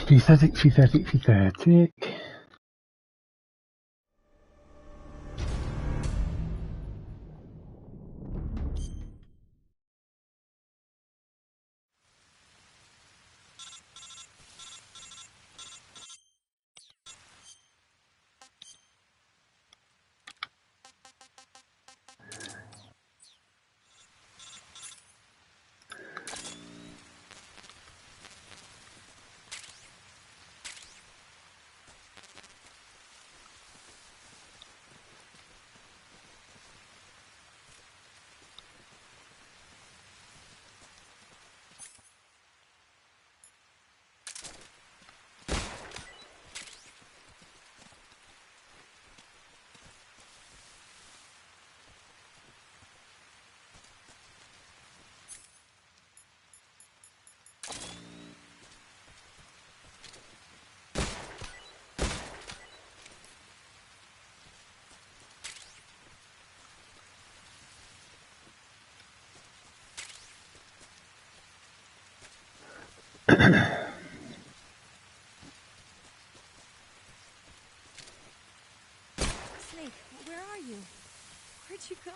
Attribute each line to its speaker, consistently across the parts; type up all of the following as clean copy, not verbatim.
Speaker 1: Pathetic, pathetic, pathetic.
Speaker 2: Snake, where are you? Where'd you go?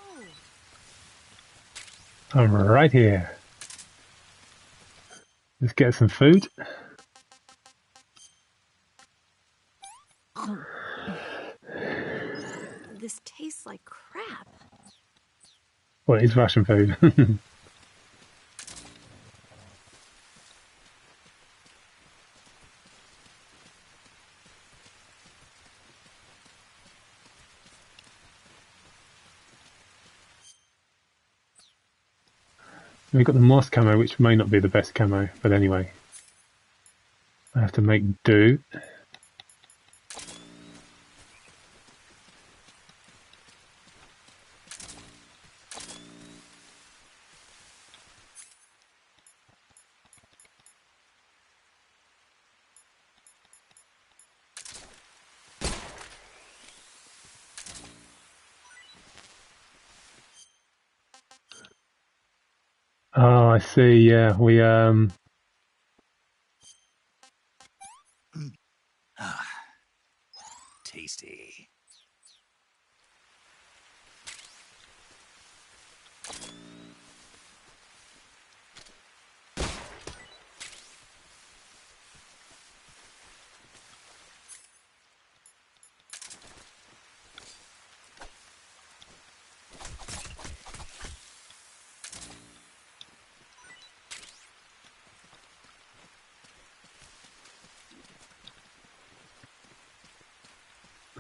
Speaker 1: I'm right here. Let's get some food.
Speaker 2: This tastes like crap.
Speaker 1: Well, it's Russian food. We've got the moss camo, which may not be the best camo, but anyway. I have to make do. Oh, I see. Yeah, we
Speaker 3: Tasty.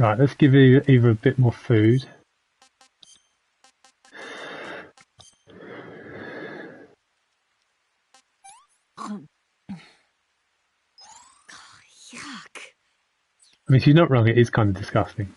Speaker 1: right. Let's give you either a bit more food.
Speaker 2: Yuck.
Speaker 1: I mean, she's not wrong. It is kind of disgusting.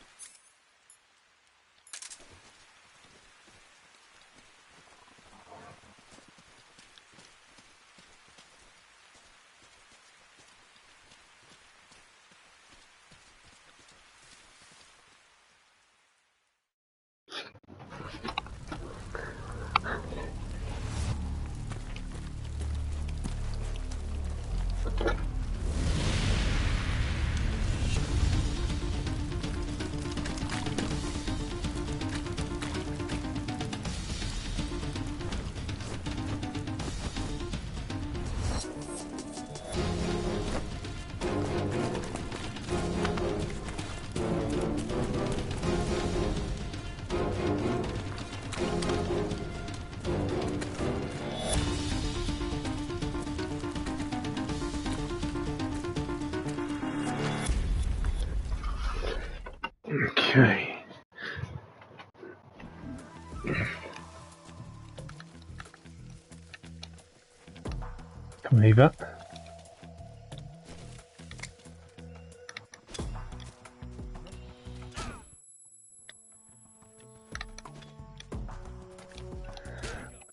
Speaker 1: Okay. Come on, Eva.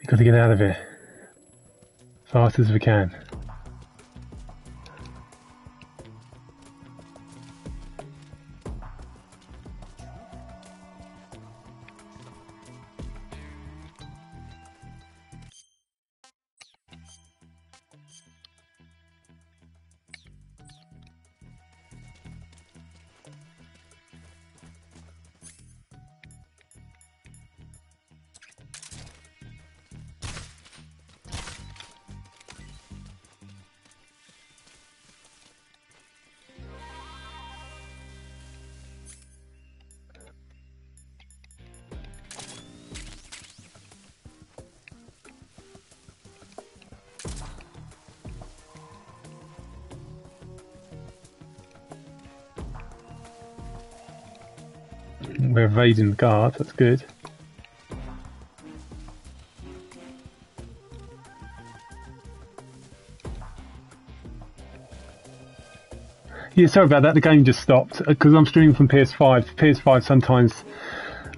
Speaker 1: We've got to get out of here. Fast as we can. We're evading the guards, that's good. Yeah, sorry about that, the game just stopped. Because I'm streaming from PS5. PS5 sometimes,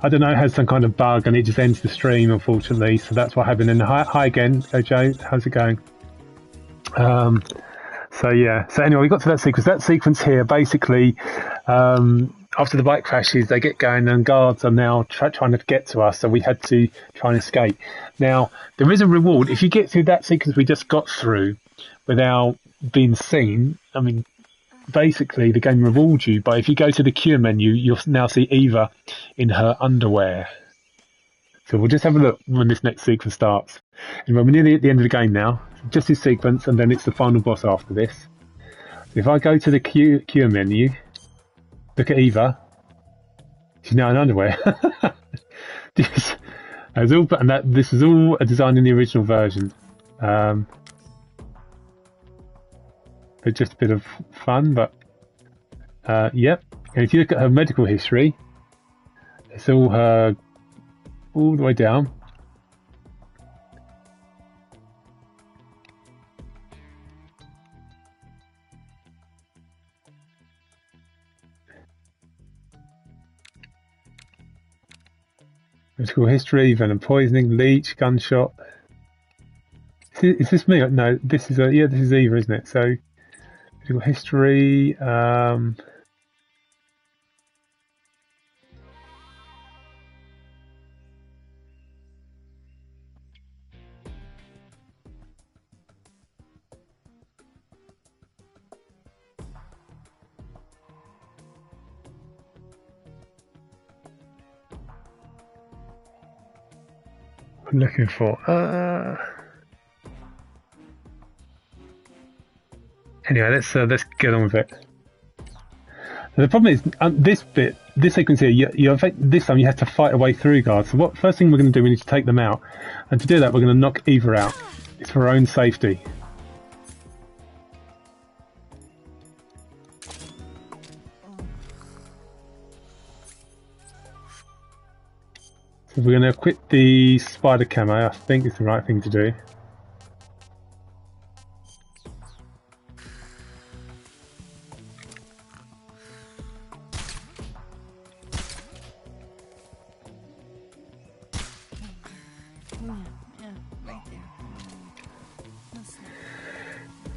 Speaker 1: I don't know, has some kind of bug and it just ends the stream, unfortunately. So that's what happened. And hi again, Joe, how's it going? So yeah, so anyway, we got to that sequence. That sequence here, basically, after the bike crashes, they get going and guards are now trying to get to us, so we had to try and escape. Now, there is a reward. If you get through that sequence we just got through without being seen, I mean, basically the game rewards you, but if you go to the cure menu, you'll now see Eva in her underwear. So we'll just have a look when this next sequence starts. And we're nearly at the end of the game now. Just this sequence, and then it's the final boss after this. If I go to the cure menu, look at Eva. She's now in underwear. this is all a design in the original version. But just a bit of fun, but yep. And if you look at her medical history, it's all her all the way down. Medical history, venom poisoning, leech, gunshot. Is this me? No, this is this is Eva, isn't it? So medical history. I'm looking for. Anyway, let's get on with it. The problem is this sequence here. This time you have to fight a way through guards. So first thing we're going to do, we need to take them out, and to do that, we're going to knock Eva out. It's for our own safety. So we're going to equip the spider camo. I think it's the right thing to do.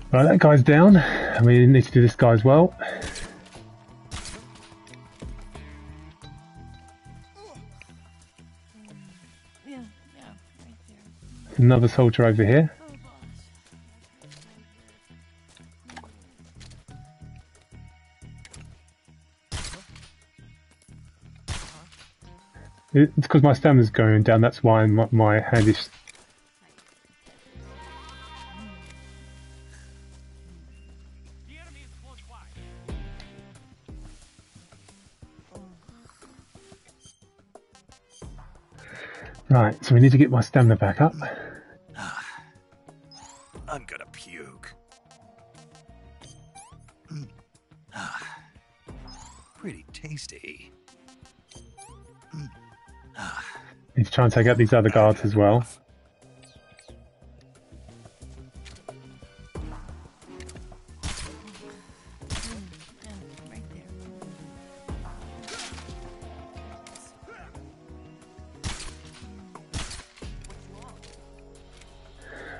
Speaker 1: Right, that guy's down, and we need to do this guy as well. Another soldier over here. It's because my stamina's going down, that's why my hand is... Right, so we need to get my stamina back up.
Speaker 3: I'm gonna puke. Pretty tasty.
Speaker 1: Need to try and take out these other guards as well.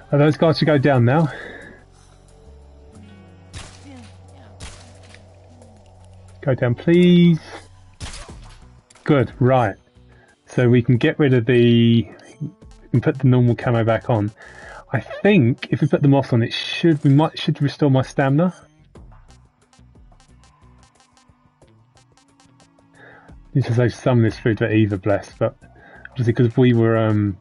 Speaker 1: Those guys should go down now. Go down, please. Good, right. So we can get rid of we can put the normal camo back on. I think if we put the moss on, should restore my stamina. Need to save some of this food for Eva, bless, but obviously because we were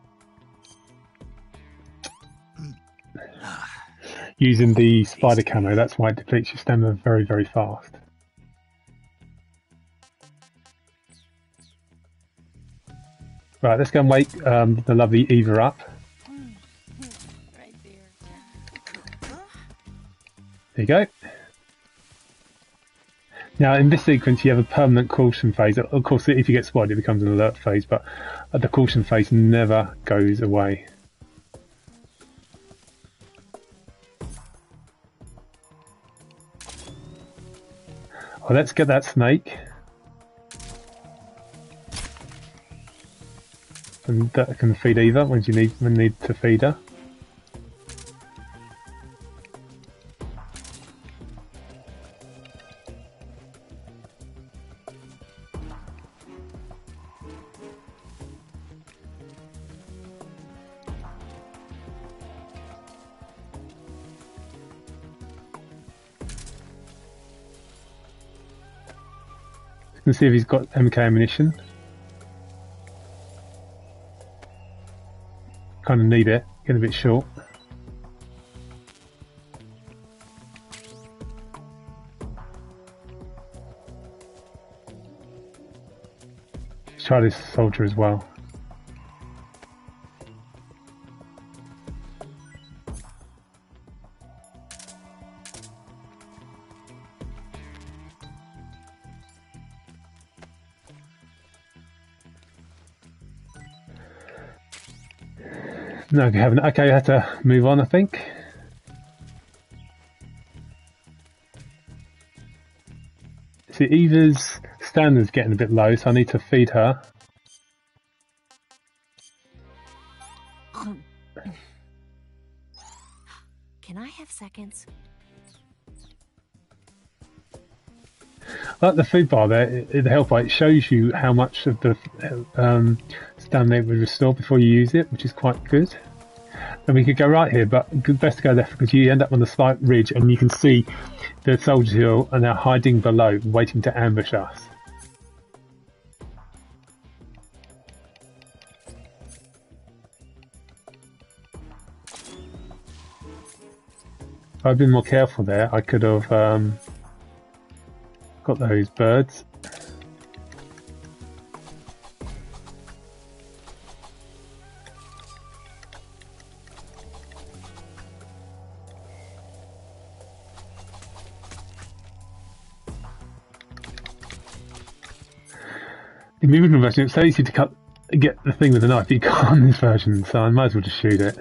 Speaker 1: using the spider camo, that's why it depletes your stamina very, very fast. Right, let's go and wake the lovely Eva up.
Speaker 2: Right there.
Speaker 1: There you go. Now, in this sequence, you have a permanent caution phase. Of course, if you get spotted, it becomes an alert phase, but the caution phase never goes away. Well, let's get that snake. And that can feed Eva when you need to feed her. Let's see if he's got MK ammunition. Kind of need it, getting a bit short. Let's try this soldier as well. No, we haven't. Okay, I had to move on, I think. See, Eva's standard's getting a bit low, so I need to feed her.
Speaker 2: Can I have seconds?
Speaker 1: I like the food bar there, the health bar, it shows you how much of the stamina it would restore before you use it, which is quite good. And we could go right here, but best to go left because you end up on the slight ridge and you can see the soldiers who are now hiding below, waiting to ambush us. If I'd been more careful there, I could have got those birds. In the original version, it's so easy to get the thing with a knife, but you can't in this version, so I might as well just shoot it.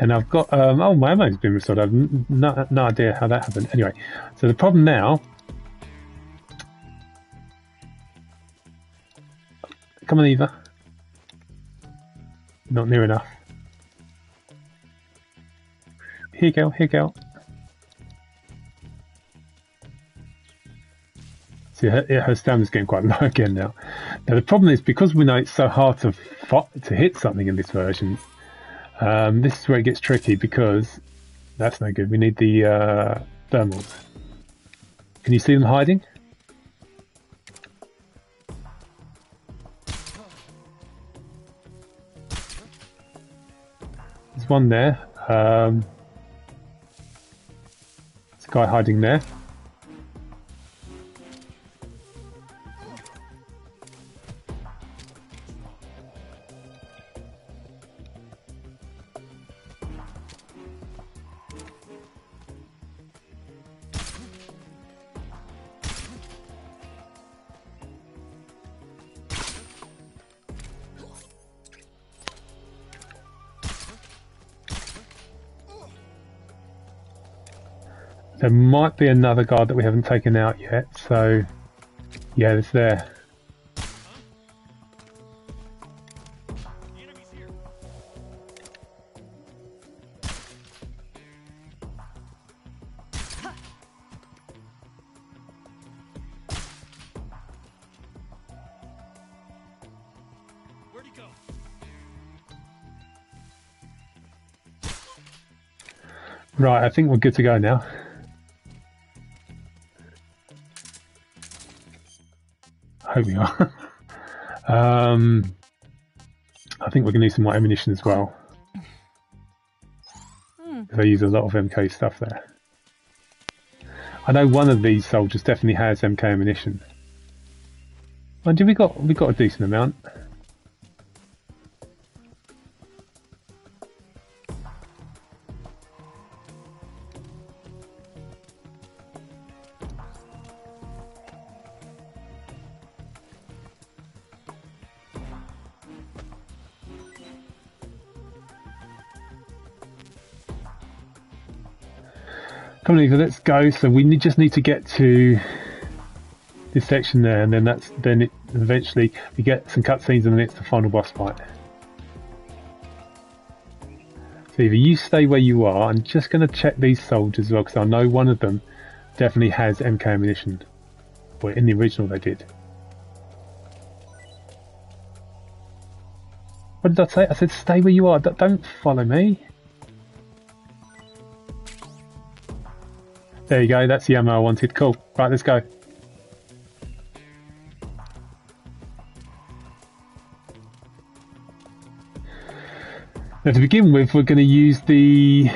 Speaker 1: And I've got, oh, my ammo's been restored. I've no idea how that happened. Anyway, so the problem now, come on, Eva. Not near enough. Here you go, here you go. See, her stamina's getting quite low again now. Now the problem is, because we know it's so hard to hit something in this version, this is where it gets tricky, because that's no good. We need the thermals. Can you see them hiding? There's one there. There's a guy hiding there. There might be another guard that we haven't taken out yet, so yeah, it's there.
Speaker 3: Where'd he go?
Speaker 1: Right, I think we're good to go now. I hope we are. I think we're going to need some more ammunition as well. They use a lot of MK stuff there. I know one of these soldiers definitely has MK ammunition. And we got a decent amount. Come on, Eva, let's go. So just need to get to this section there, and then eventually we get some cutscenes, and then it's the final boss fight. So Eva, you stay where you are. I'm just going to check these soldiers as well, because I know one of them definitely has MK ammunition. Well, in the original they did. What did I say? I said stay where you are. Don't follow me. There you go. That's the ammo I wanted. Cool. Right, let's go. Now, to begin with, we're going to use the...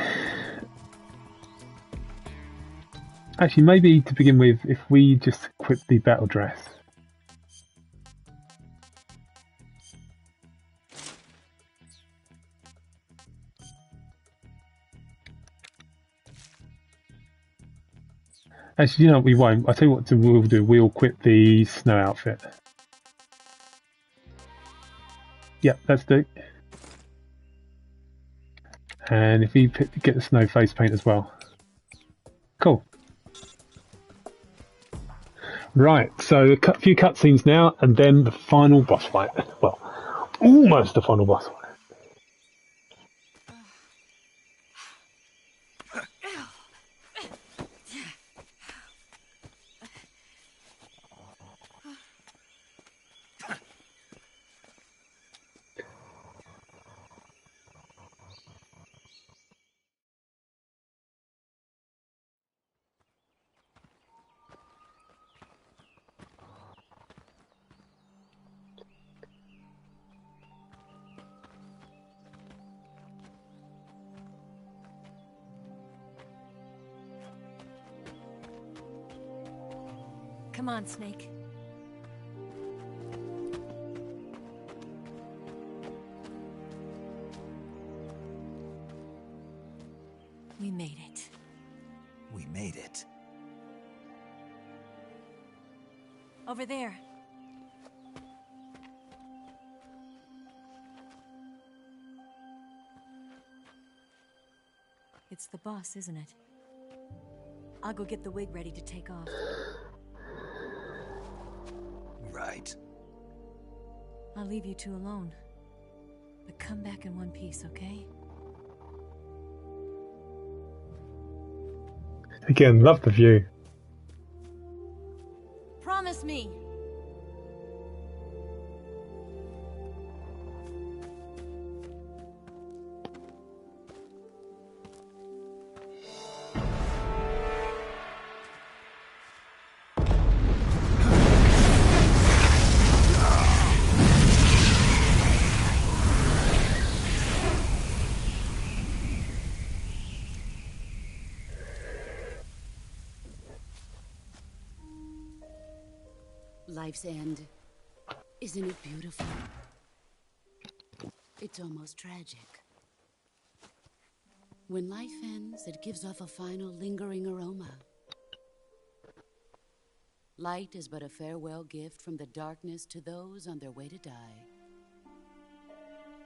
Speaker 1: Actually, maybe to begin with, if we just equip the battle dress. Actually, you know what, we won't. I'll tell you what we'll do. We'll equip the snow outfit. Yep, let's do. And if we get the snow face paint as well. Cool. Right, so a few cutscenes now, and then the final boss fight. Well, almost the final boss fight.
Speaker 2: Come on, Snake. We made it.
Speaker 4: We made it.
Speaker 2: Over there. It's the boss, isn't it? I'll go get the wig ready to take off.
Speaker 4: Right.
Speaker 2: I'll leave you two alone. But come back in one piece, okay?
Speaker 1: Again, love the view.
Speaker 2: Promise me!
Speaker 5: Life's end. Isn't it beautiful? It's almost tragic. When life ends, it gives off a final lingering aroma. Light is but a farewell gift from the darkness to those on their way to die.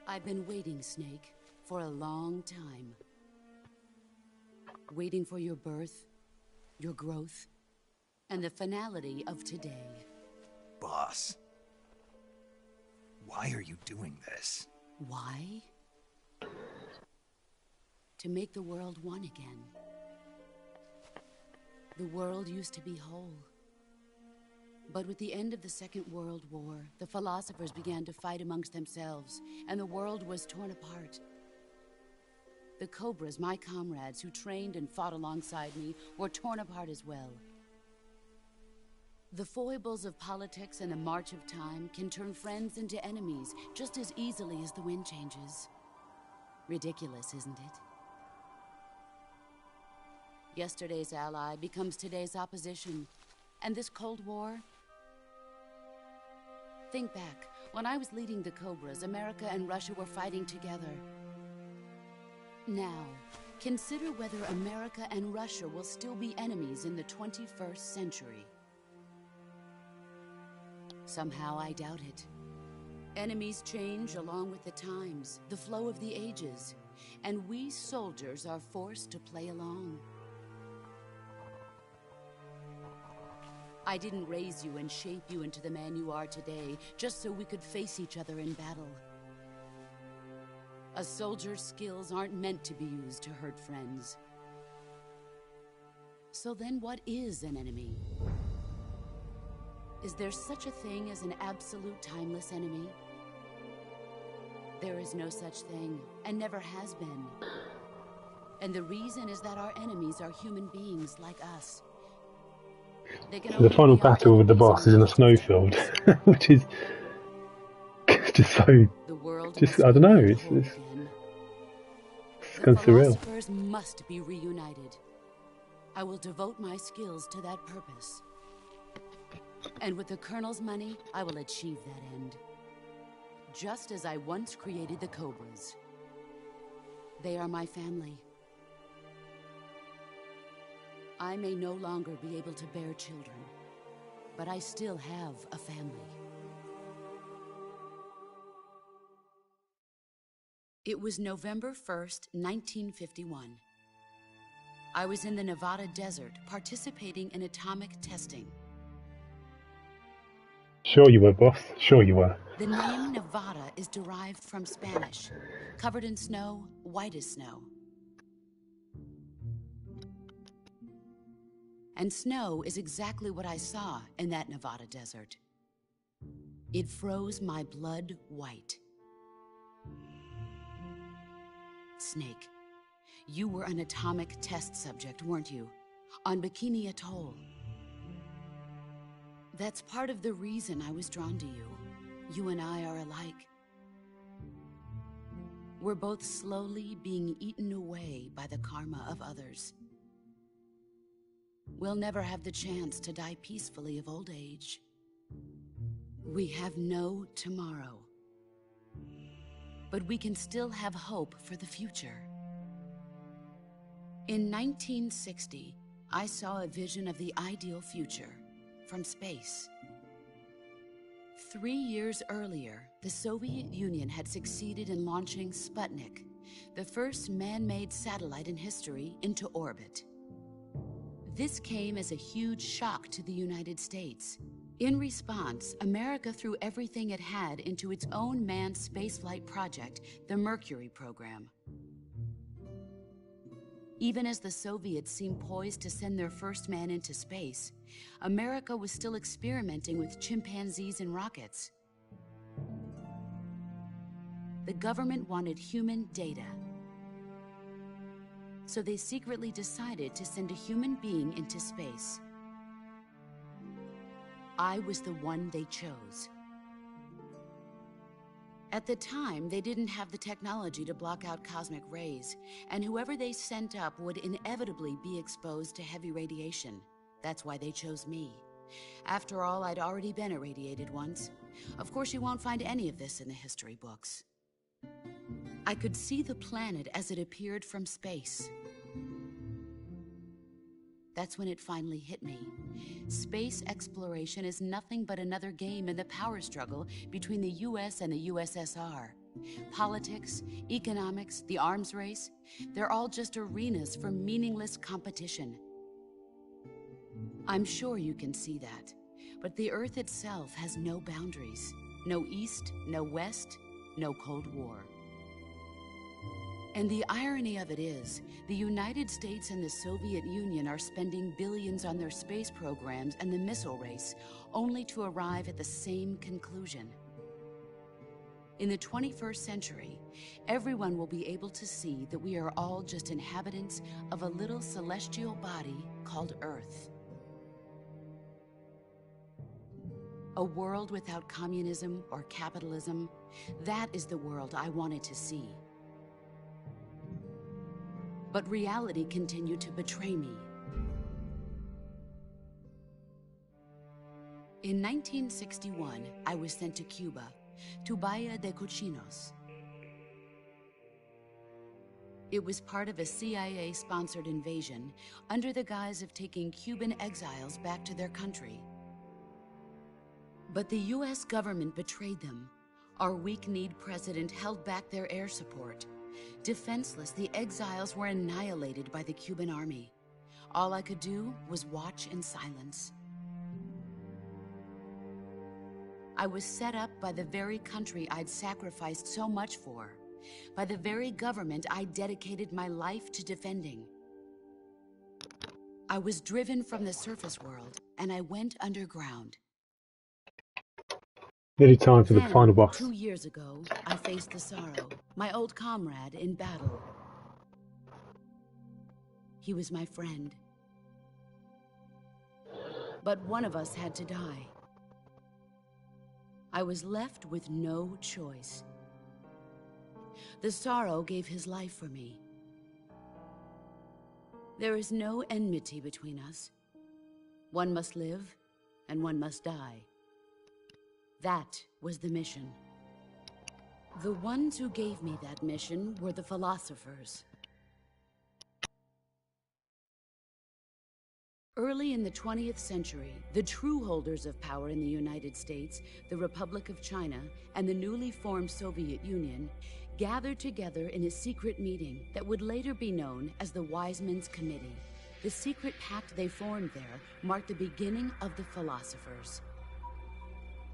Speaker 5: I've been waiting, Snake, for a long time. Waiting for your birth, your growth, and the finality of today.
Speaker 4: Boss. Why are you doing this?
Speaker 5: Why? To make the world one again. The world used to be whole. But with the end of the Second World War, the philosophers began to fight amongst themselves, and the world was torn apart. The Cobras, my comrades who trained and fought alongside me, were torn apart as well. The foibles of politics and the march of time can turn friends into enemies just as easily as the wind changes. Ridiculous, isn't it? Yesterday's ally becomes today's opposition. And this Cold War? Think back. When I was leading the Cobras, America and Russia were fighting together. Now, consider whether America and Russia will still be enemies in the 21st century. Somehow I doubt it. Enemies change along with the times, the flow of the ages, and we soldiers are forced to play along. I didn't raise you and shape you into the man you are today just so we could face each other in battle. A soldier's skills aren't meant to be used to hurt friends. So then what is an enemy? Is there such a thing as an absolute timeless enemy? There is no such thing, and never has been. And the reason is that our enemies are human beings like us. They can
Speaker 1: So the
Speaker 5: only
Speaker 1: final
Speaker 5: be our
Speaker 1: battle with the
Speaker 5: enemies
Speaker 1: boss is in a
Speaker 5: in the
Speaker 1: snowfield, which is just so,
Speaker 5: The world
Speaker 1: just,
Speaker 5: must
Speaker 1: I
Speaker 5: be
Speaker 1: don't know,
Speaker 5: made
Speaker 1: it's
Speaker 5: whole again. The
Speaker 1: kind of surreal.
Speaker 5: philosophers must be reunited. I will devote my skills to that purpose. And with the Colonel's money, I will achieve that end. Just as I once created the Cobras. They are my family. I may no longer be able to bear children, but I still have a family. It was November 1st, 1951. I was in the Nevada desert participating in atomic testing.
Speaker 1: Sure you were, boss. Sure you were.
Speaker 5: The name Nevada is derived from Spanish. Covered in snow, white as snow. And snow is exactly what I saw in that Nevada desert. It froze my blood white. Snake, you were an atomic test subject, weren't you? On Bikini Atoll. That's part of the reason I was drawn to you. You and I are alike. We're both slowly being eaten away by the karma of others. We'll never have the chance to die peacefully of old age. We have no tomorrow. But we can still have hope for the future. In 1960, I saw a vision of the ideal future from space. 3 years earlier, the Soviet Union had succeeded in launching Sputnik, the first man-made satellite in history, into orbit. This came as a huge shock to the United States. In response, America threw everything it had into its own manned spaceflight project, the Mercury program. Even as the Soviets seemed poised to send their first man into space, America was still experimenting with chimpanzees and rockets. The government wanted human data. So they secretly decided to send a human being into space. I was the one they chose. At the time, they didn't have the technology to block out cosmic rays, and whoever they sent up would inevitably be exposed to heavy radiation. That's why they chose me. After all, I'd already been irradiated once. Of course, you won't find any of this in the history books. I could see the planet as it appeared from space. That's when it finally hit me. Space exploration is nothing but another game in the power struggle between the US and the USSR. Politics, economics, the arms race, they're all just arenas for meaningless competition. I'm sure you can see that, but the Earth itself has no boundaries. No East, no West, no Cold War. And the irony of it is, the United States and the Soviet Union are spending billions on their space programs and the missile race, only to arrive at the same conclusion. In the 21st century, everyone will be able to see that we are all just inhabitants of a little celestial body called Earth. A world without communism or capitalism, that is the world I wanted to see. But reality continued to betray me. In 1961, I was sent to Cuba, to Bahia de Cochinos. It was part of a CIA-sponsored invasion under the guise of taking Cuban exiles back to their country. But the US government betrayed them. Our weak-kneed president held back their air support. Defenseless, the exiles were annihilated by the Cuban army. All I could do was watch in silence. I was set up by the very country I'd sacrificed so much for, by the very government I dedicated my life to defending. I was driven from the surface world, and I went underground.
Speaker 1: Nearly time for the
Speaker 5: Then,
Speaker 1: final boss.
Speaker 5: 2 years ago, I faced the Sorrow, my old comrade in battle. He was my friend. But one of us had to die. I was left with no choice. The Sorrow gave his life for me. There is no enmity between us. One must live, and one must die. That was the mission. The ones who gave me that mission were the philosophers. Early in the 20th century, the true holders of power in the United States, the Republic of China, and the newly formed Soviet Union gathered together in a secret meeting that would later be known as the Wise Men's Committee. The secret pact they formed there marked the beginning of the philosophers.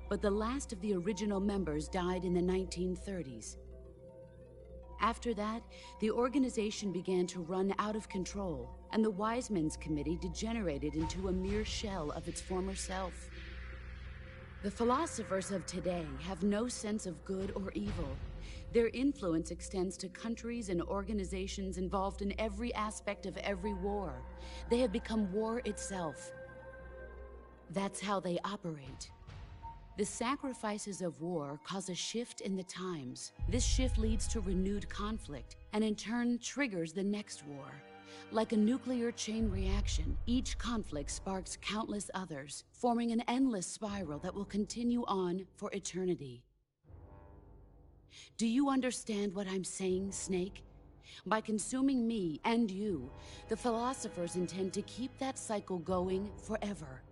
Speaker 5: But the last of the original members died in the 1930s. After that, the organization began to run out of control, and the Wise Men's Committee degenerated into a mere shell of its former self. The philosophers of today have no sense of good or evil. Their influence extends to countries and organizations involved in every aspect of every war. They have become war itself. That's how they operate. The sacrifices of war cause a shift in the times. This shift leads to renewed conflict, and in turn triggers the next war. Like a nuclear chain reaction, each conflict sparks countless others, forming an endless spiral that will continue on for eternity. Do you understand what I'm saying, Snake? By consuming me and you, the philosophers intend to keep that cycle going forever.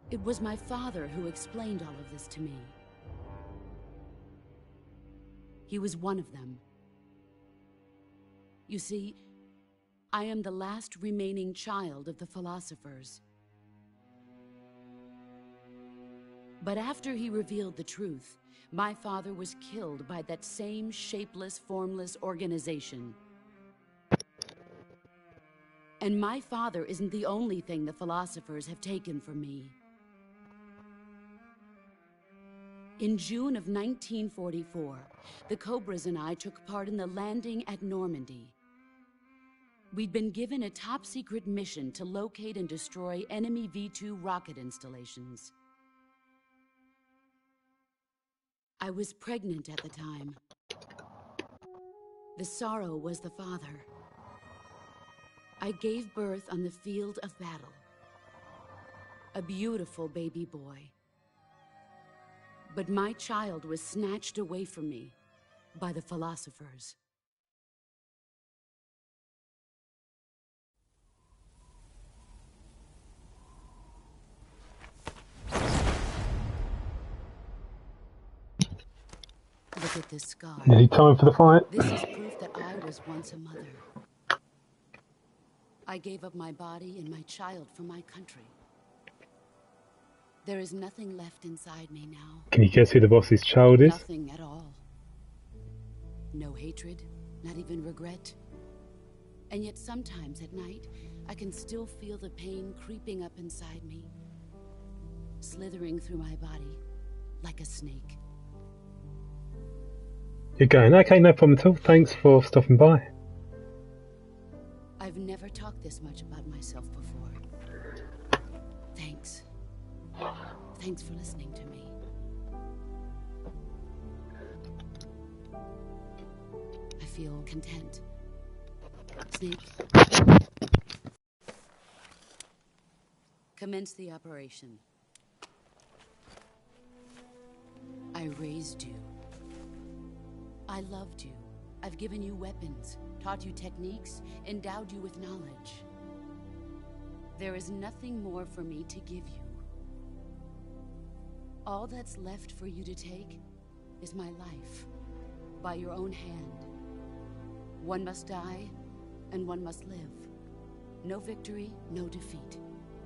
Speaker 5: It was my father who explained all of this to me. He was one of them. You see, I am the last remaining child of the philosophers. But after he revealed the truth, my father was killed by that same shapeless, formless organization. And my father isn't the only thing the philosophers have taken from me. In June of 1944, the Cobras and I took part in the landing at Normandy. We'd been given a top-secret mission to locate and destroy enemy V-2 rocket installations. I was pregnant at the time. The Sorrow was the father. I gave birth on the field of battle. A beautiful baby boy. But my child was snatched away from me by the philosophers. Look at this scar.
Speaker 1: Nearly time for the fight.
Speaker 5: This is proof that I was once a mother. I gave up my body and my child for my country. There is nothing left inside me now.
Speaker 1: Can you guess who the boss's child is?
Speaker 5: Nothing at all. No hatred, not even regret. And yet sometimes at night, I can still feel the pain creeping up inside me, slithering through my body like a snake.
Speaker 1: You're going, okay, no problem at all. Thanks for stopping by.
Speaker 5: I've never talked this much about myself before. Thanks. Thanks for listening to me. I feel content. Snake. Commence the operation. I raised you. I loved you. I've given you weapons, taught you techniques, endowed you with knowledge. There is nothing more for me to give you. All that's left for you to take is my life, by your own hand. One must die, and one must live. No victory, no defeat.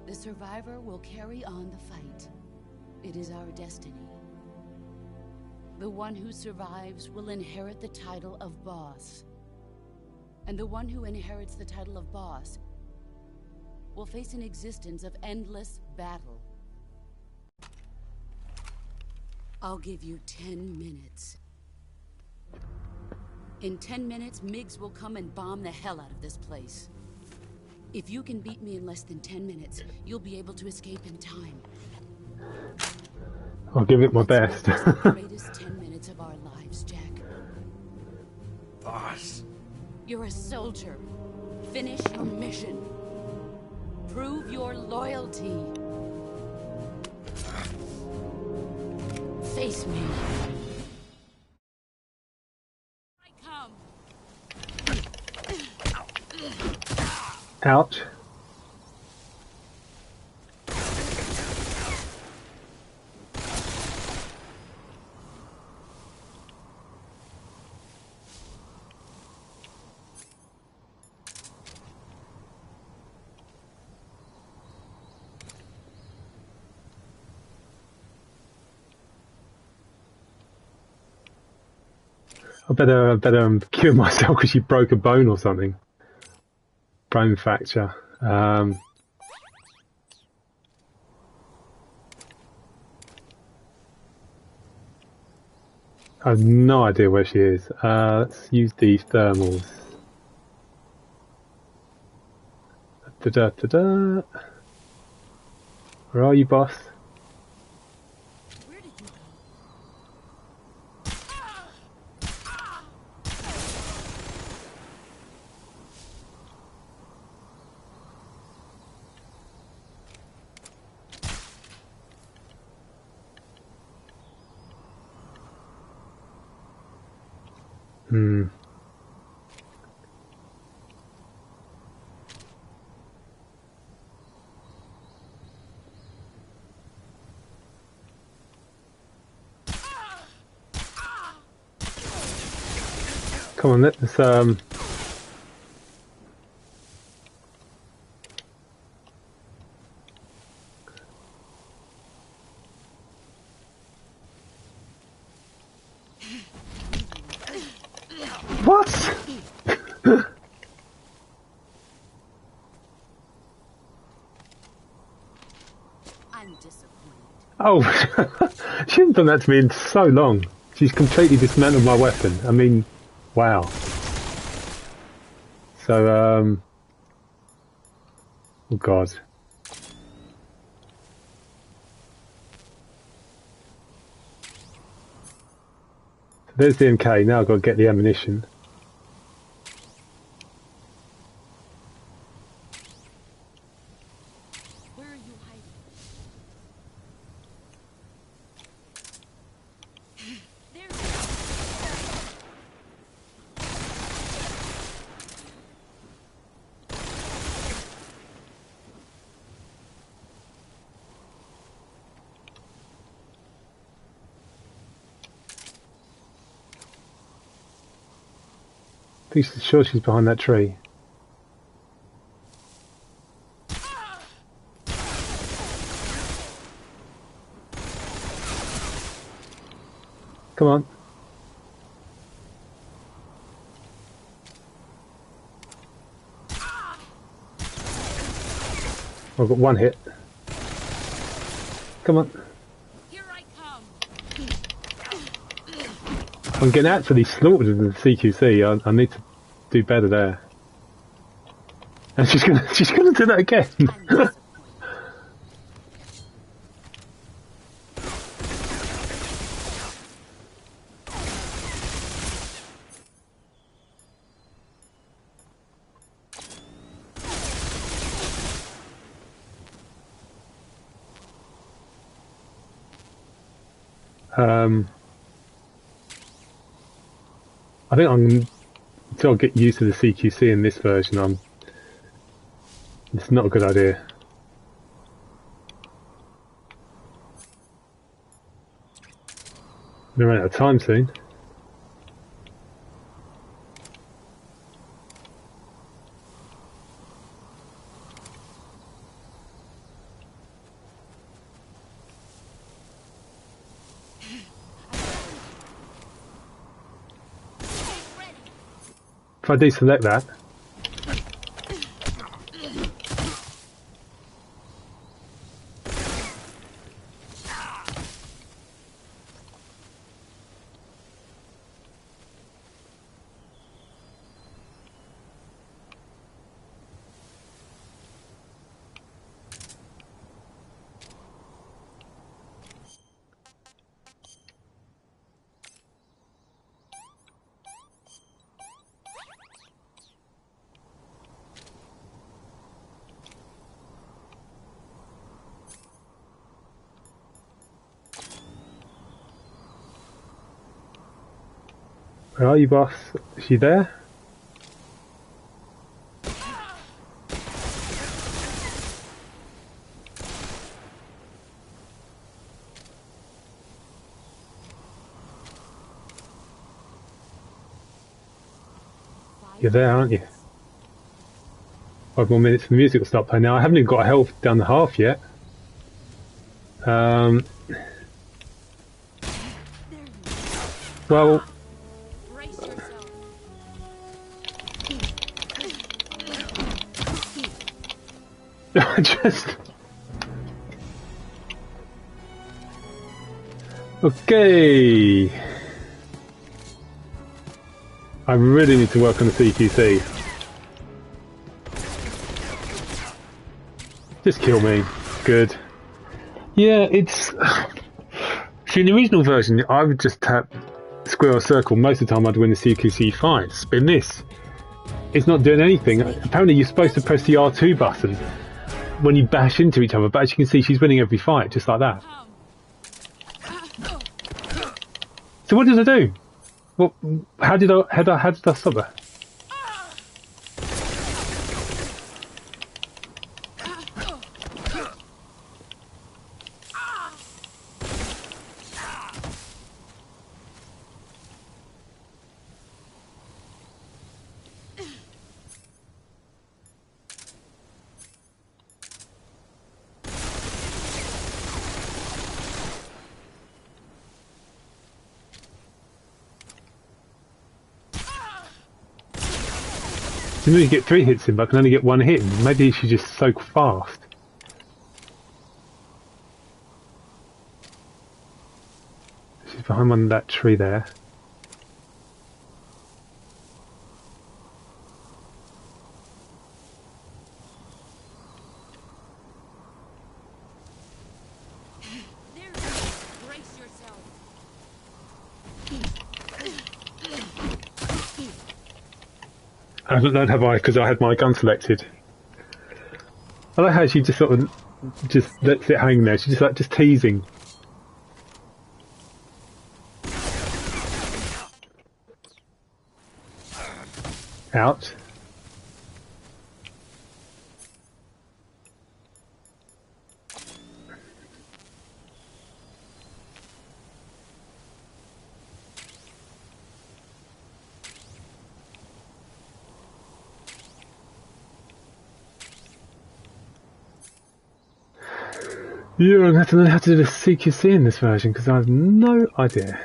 Speaker 5: The survivor will carry on the fight. It is our destiny. The one who survives will inherit the title of boss. And the one who inherits the title of boss will face an existence of endless battle. I'll give you 10 minutes. In 10 minutes, Miggs will come and bomb the hell out of this place. If you can beat me in less than 10 minutes, you'll be able to escape in time.
Speaker 1: I'll give it my
Speaker 5: Let's
Speaker 1: best.
Speaker 5: make this the greatest 10 minutes of our lives, Jack.
Speaker 4: Boss.
Speaker 5: You're a soldier. Finish your mission. Prove your loyalty. Face me. I come.
Speaker 1: Ouch. I better cure myself because you broke a bone or something. Bone fracture. I have no idea where she is. Let's use these thermals. Da-da-da-da. Where are you, boss?
Speaker 5: Where did you go?
Speaker 1: Hmm. Come on, let's What?
Speaker 5: I'm disappointed.
Speaker 1: Oh, she hasn't done that to me in so long. She's completely dismantled my weapon. I mean, wow. So, oh God. So there's the MK. Now I've got to get the ammunition.
Speaker 5: Where are you hiding? There you are.
Speaker 1: I'm sure she's behind that tree. Come on. I've got one hit. Come on.
Speaker 5: Here I come.
Speaker 1: I'm getting absolutely slaughtered in the CQC. I need to do better there. And she's gonna do that again.
Speaker 5: I'm disappointed.
Speaker 1: I think until I get used to the CQC in this version, it's not a good idea. We're running out of time soon. if I deselect that. Where are you, boss? Is she there? You're there, aren't you? 5 more minutes and the music will start playing. Now, I haven't even got a health down the half yet. Well...
Speaker 5: Brace yourself.
Speaker 1: just... Okay... I really need to work on the CQC. Just kill me. Good. Yeah, it's... See, in the original version, I would just tap square or circle. Most of the time I'd win the CQC fight. Spin this. It's not doing anything. Apparently you're supposed to press the R2 button when you bash into each other, but as you can see, she's winning every fight, just like that. So what does it do? Well, how did I stop her? You know you get 3 hits in, but I can only get 1 hit in. Maybe she's just so fast. She's behind one of that tree there.
Speaker 5: Brace yourself.
Speaker 1: I haven't learned, have I? Because I had my gun selected. I like how she just sort of just lets it hang there. She's just like just teasing. Out. Yeah, I'm going to have to learn how to do the CQC in this version because I have no idea.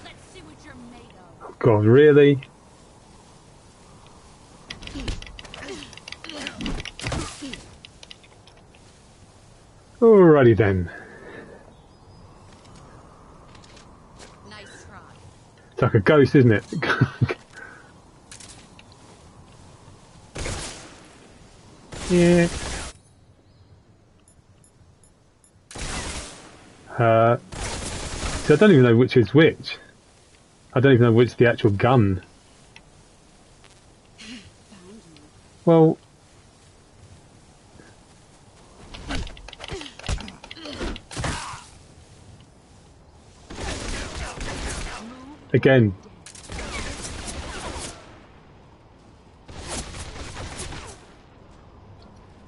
Speaker 5: Let's see what you're made of.
Speaker 1: Oh God, really? Alrighty then.
Speaker 5: Nice try.
Speaker 1: It's like a ghost, isn't it? Yeah. See, I don't even know which is which. I don't even know which is the actual gun. Well... Again.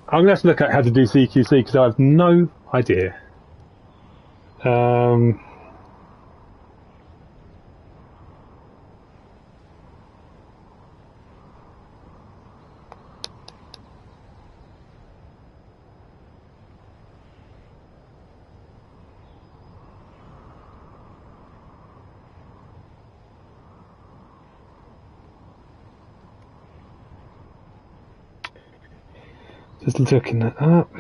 Speaker 1: I'm going to have to look at how to do CQC because I have no idea. Just looking that up.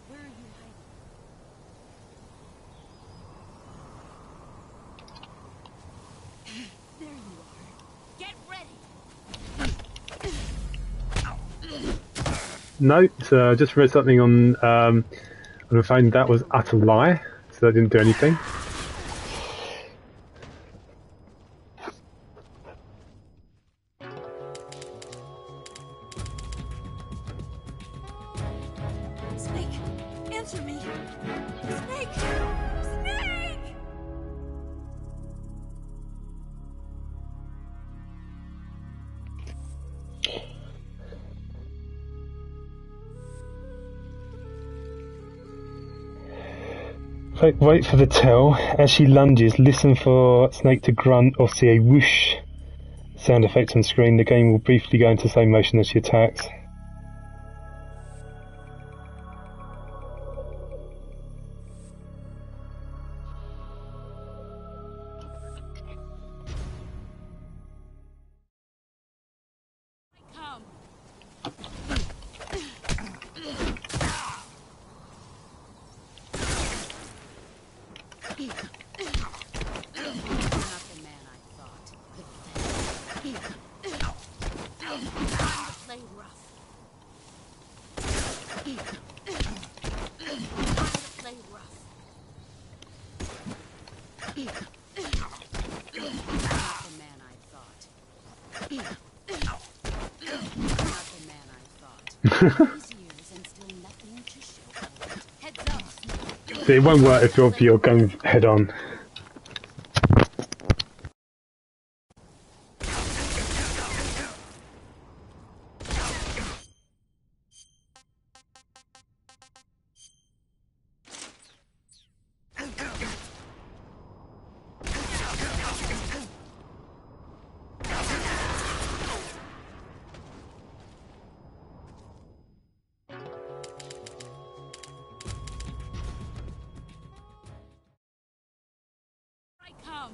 Speaker 2: Where are you hiding? There you are. Get ready.
Speaker 1: No, so I just read something on the phone that was utter lie, so that didn't do anything.
Speaker 2: Snake, answer me. Snake! Snake!
Speaker 1: Wait for the tell. As she lunges, listen for Snake to grunt or see a whoosh sound effect on screen. The game will briefly go into slow motion as she attacks.
Speaker 2: Come. You're not the man I thought. Time to play rough. Time to play rough. You're not the man I thought. You're not the man I thought. These years and still nothing to show for it. Heads up.
Speaker 1: It won't work if you're going head on.
Speaker 2: I come.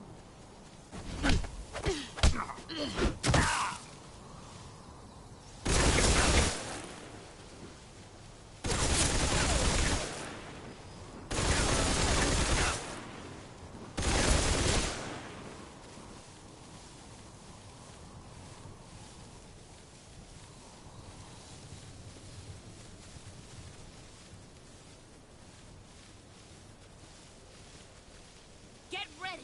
Speaker 2: Get ready.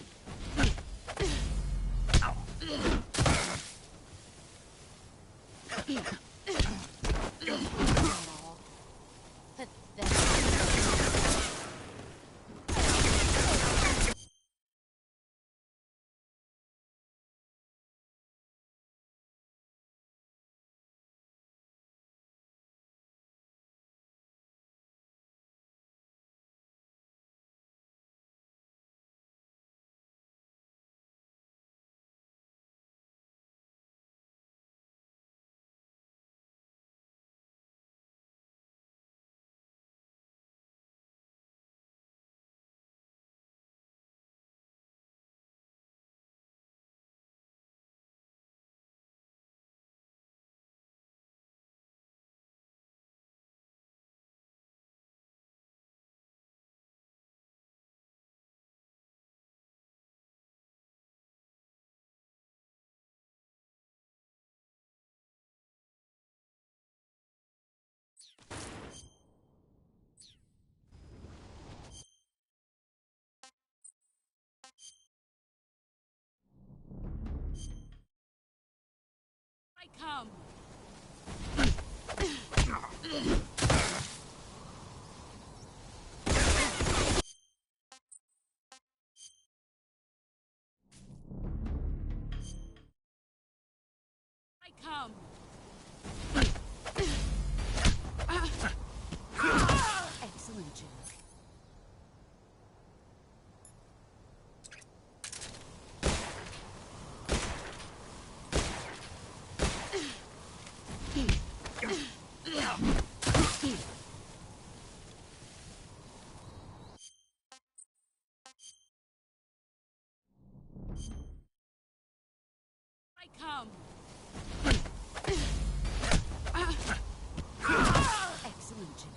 Speaker 2: I come.
Speaker 5: I come. Excellent, Jack. I come. Excellent, Jack.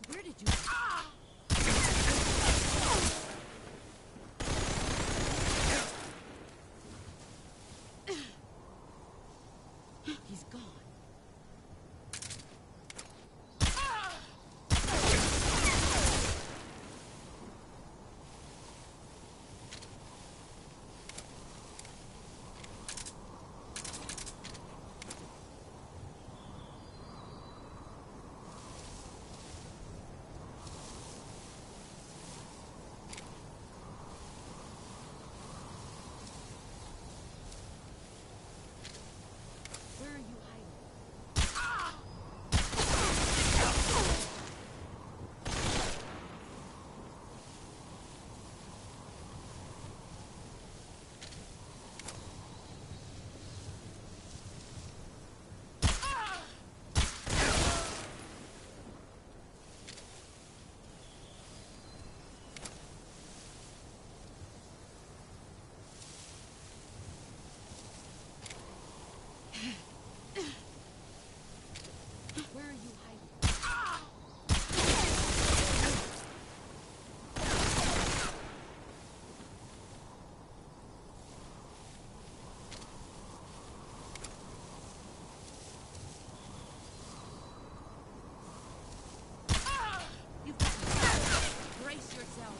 Speaker 5: Where did you... He's gone. Where are you hiding? Where are you hiding? You've got me. Brace yourself.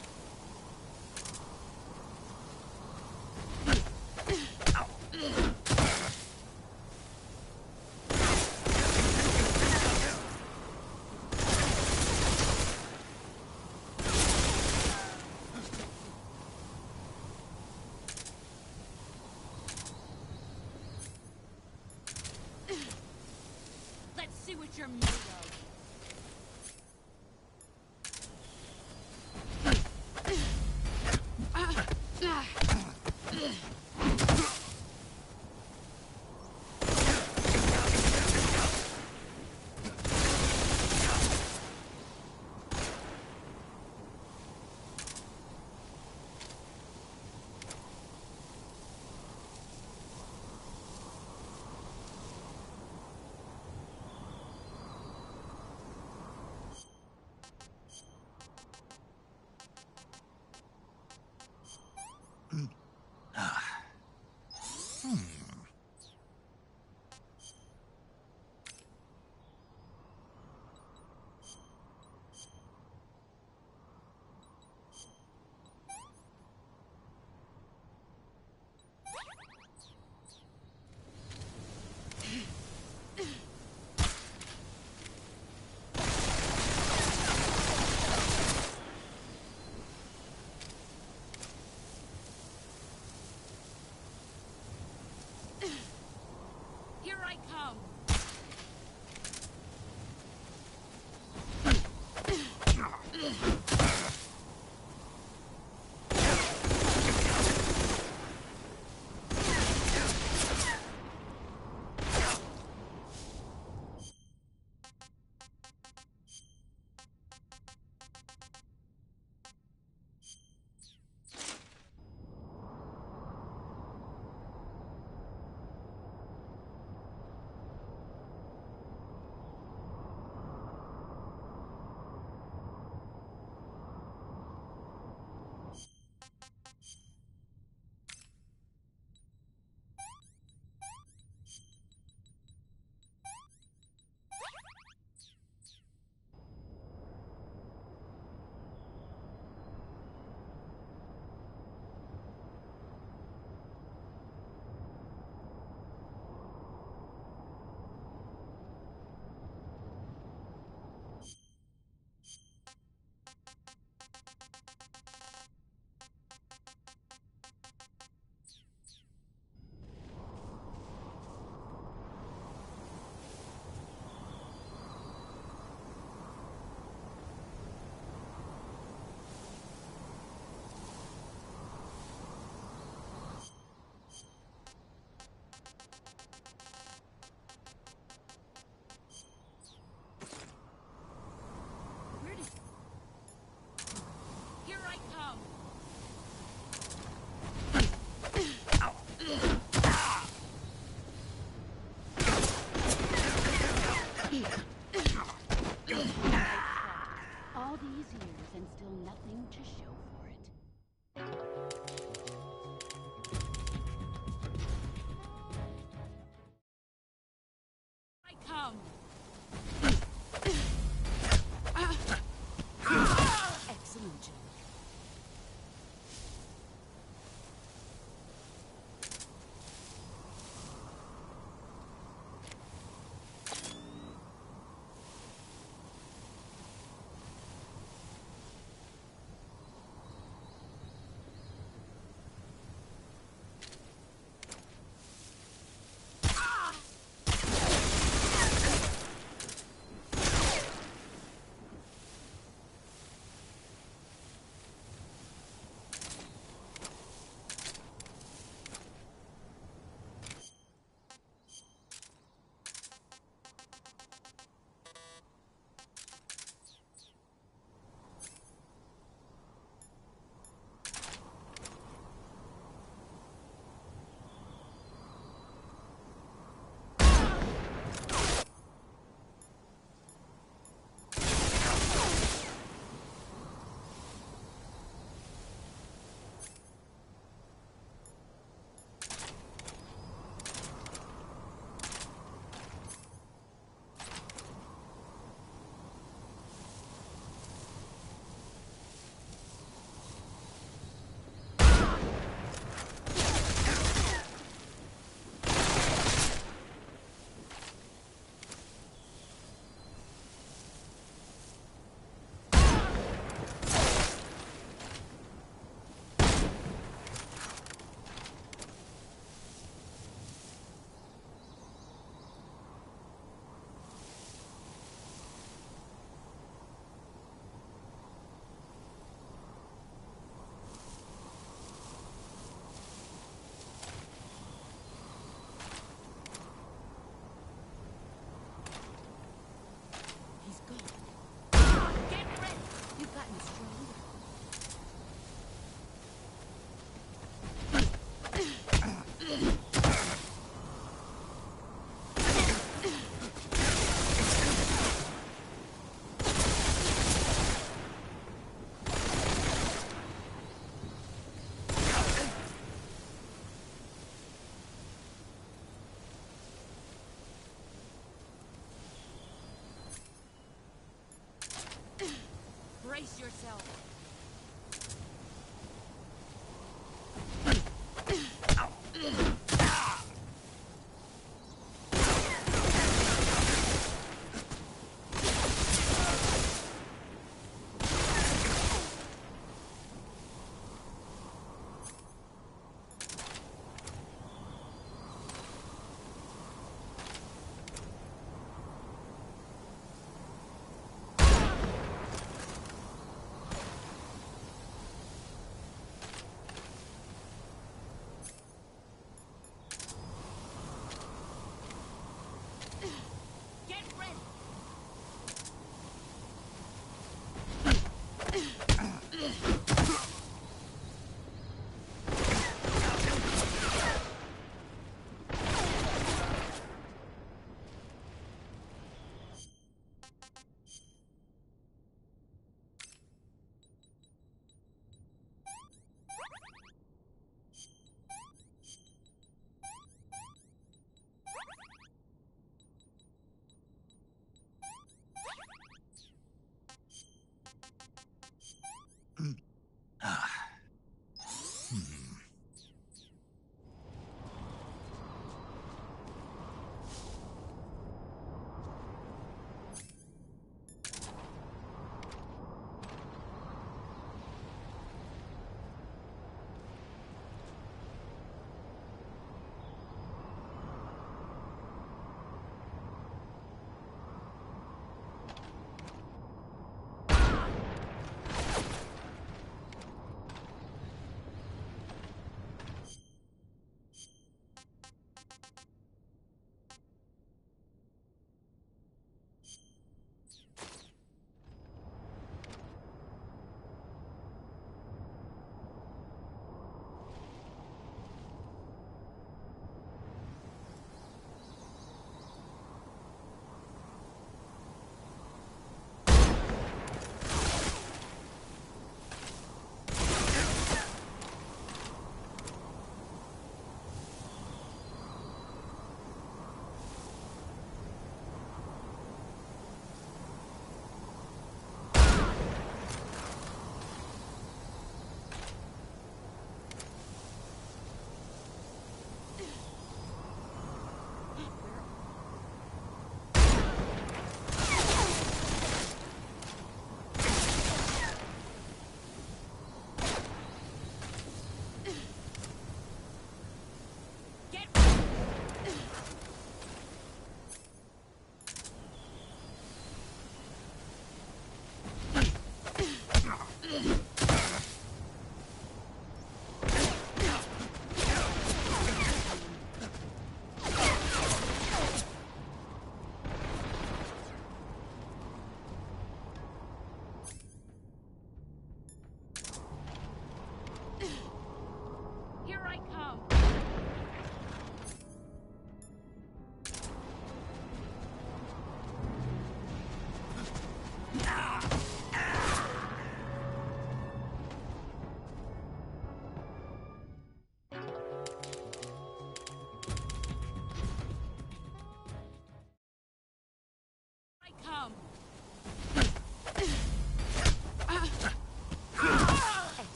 Speaker 5: Let's see what you're made of.
Speaker 2: still nothing to show for it. I come. Excellent job. He's gone. Get ready! You've gotten stronger. Brace yourself.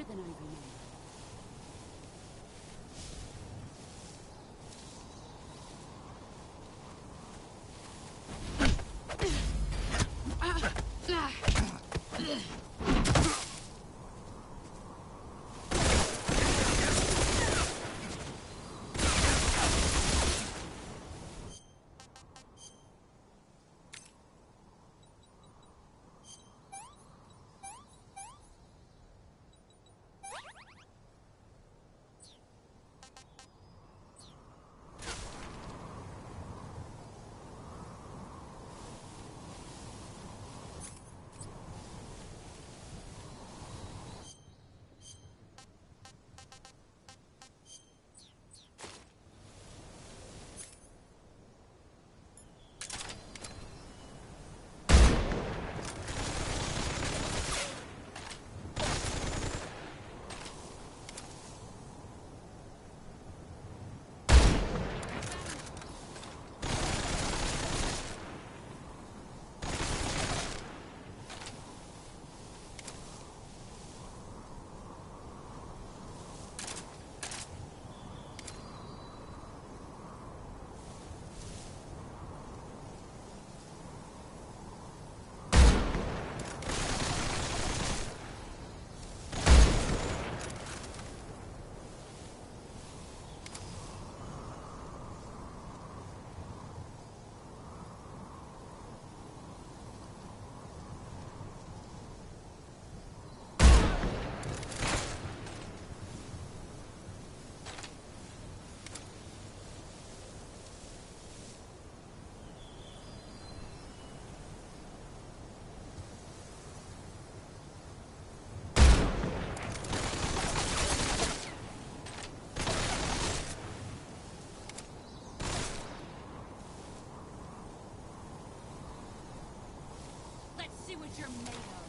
Speaker 5: than I remember. Let's see what you're made of.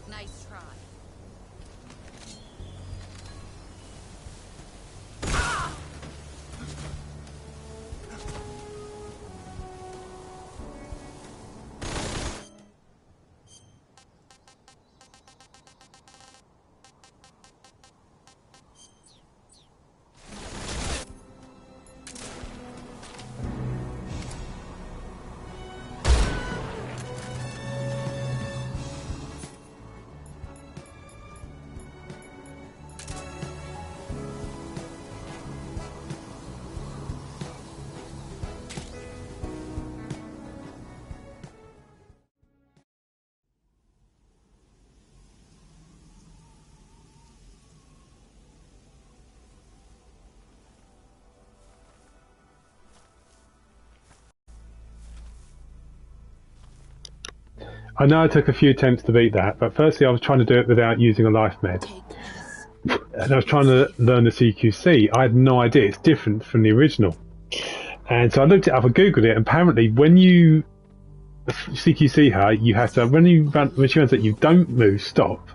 Speaker 5: Nice try.
Speaker 1: I know I took a few attempts to beat that, but firstly I was trying to do it without using a life med. And I was trying to learn the CQC. I had no idea. It's different from the original. And so I looked it up, I googled it. And apparently, when you CQC her, you have to when she runs it, you don't move, stop,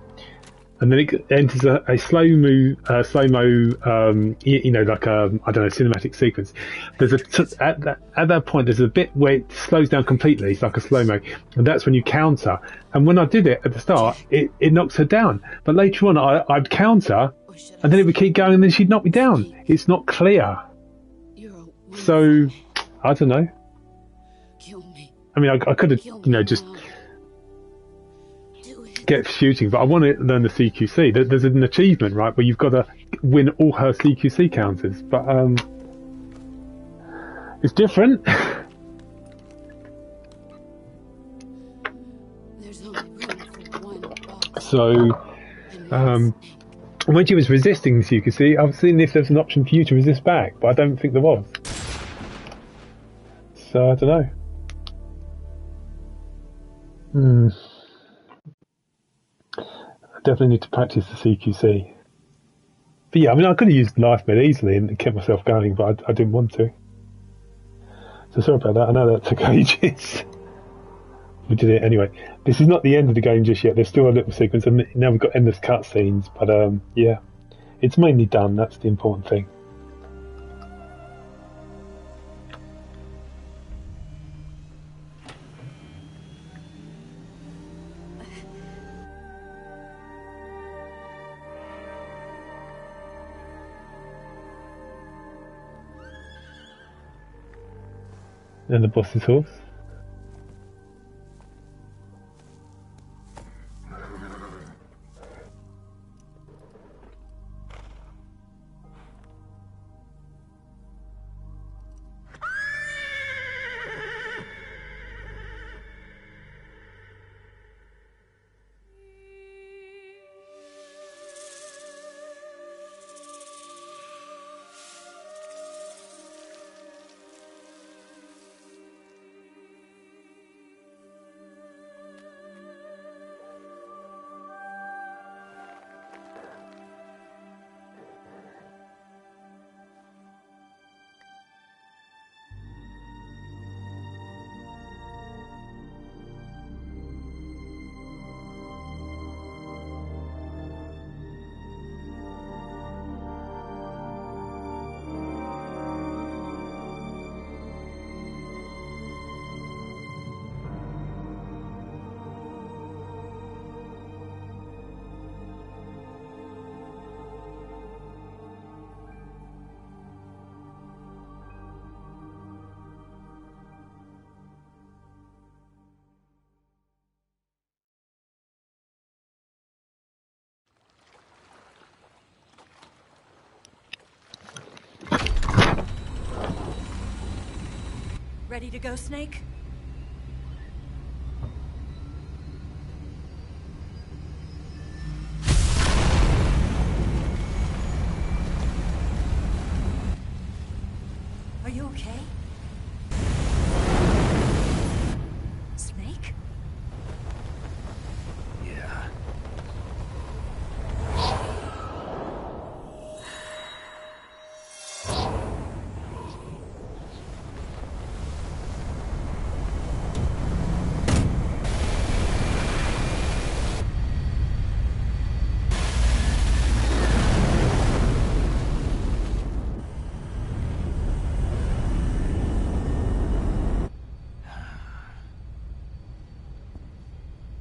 Speaker 1: and then it enters a slow mo, like I don't know, cinematic sequence. There's at that point, there's a bit where it slows down completely. It's like a slow mo, and that's when you counter. And when I did it at the start, it knocks her down. But later on, I'd counter, and then it would keep going, and then she'd knock me down. It's not clear. So I don't know.
Speaker 5: Kill me.
Speaker 1: I mean, I could have, just get shooting, but I want to learn the CQC. There's an achievement, right, where you've got to win all her CQC counters, but it's different.
Speaker 5: There's only room for one boss.
Speaker 1: So, when she was resisting the CQC, I was seeing if there's an option for you to resist back, but I don't think there was. So I don't know. I definitely need to practice the CQC. But yeah, I mean, I could have used life med easily and kept myself going, but I didn't want to. So sorry about that. I know that took ages. We did it anyway. This is not the end of the game just yet. There's still a little sequence, and now we've got endless cutscenes. But yeah, it's mainly done. That's the important thing. And the boss's horse.
Speaker 6: Ready to go, Snake? Are you okay? Snake?
Speaker 4: Yeah.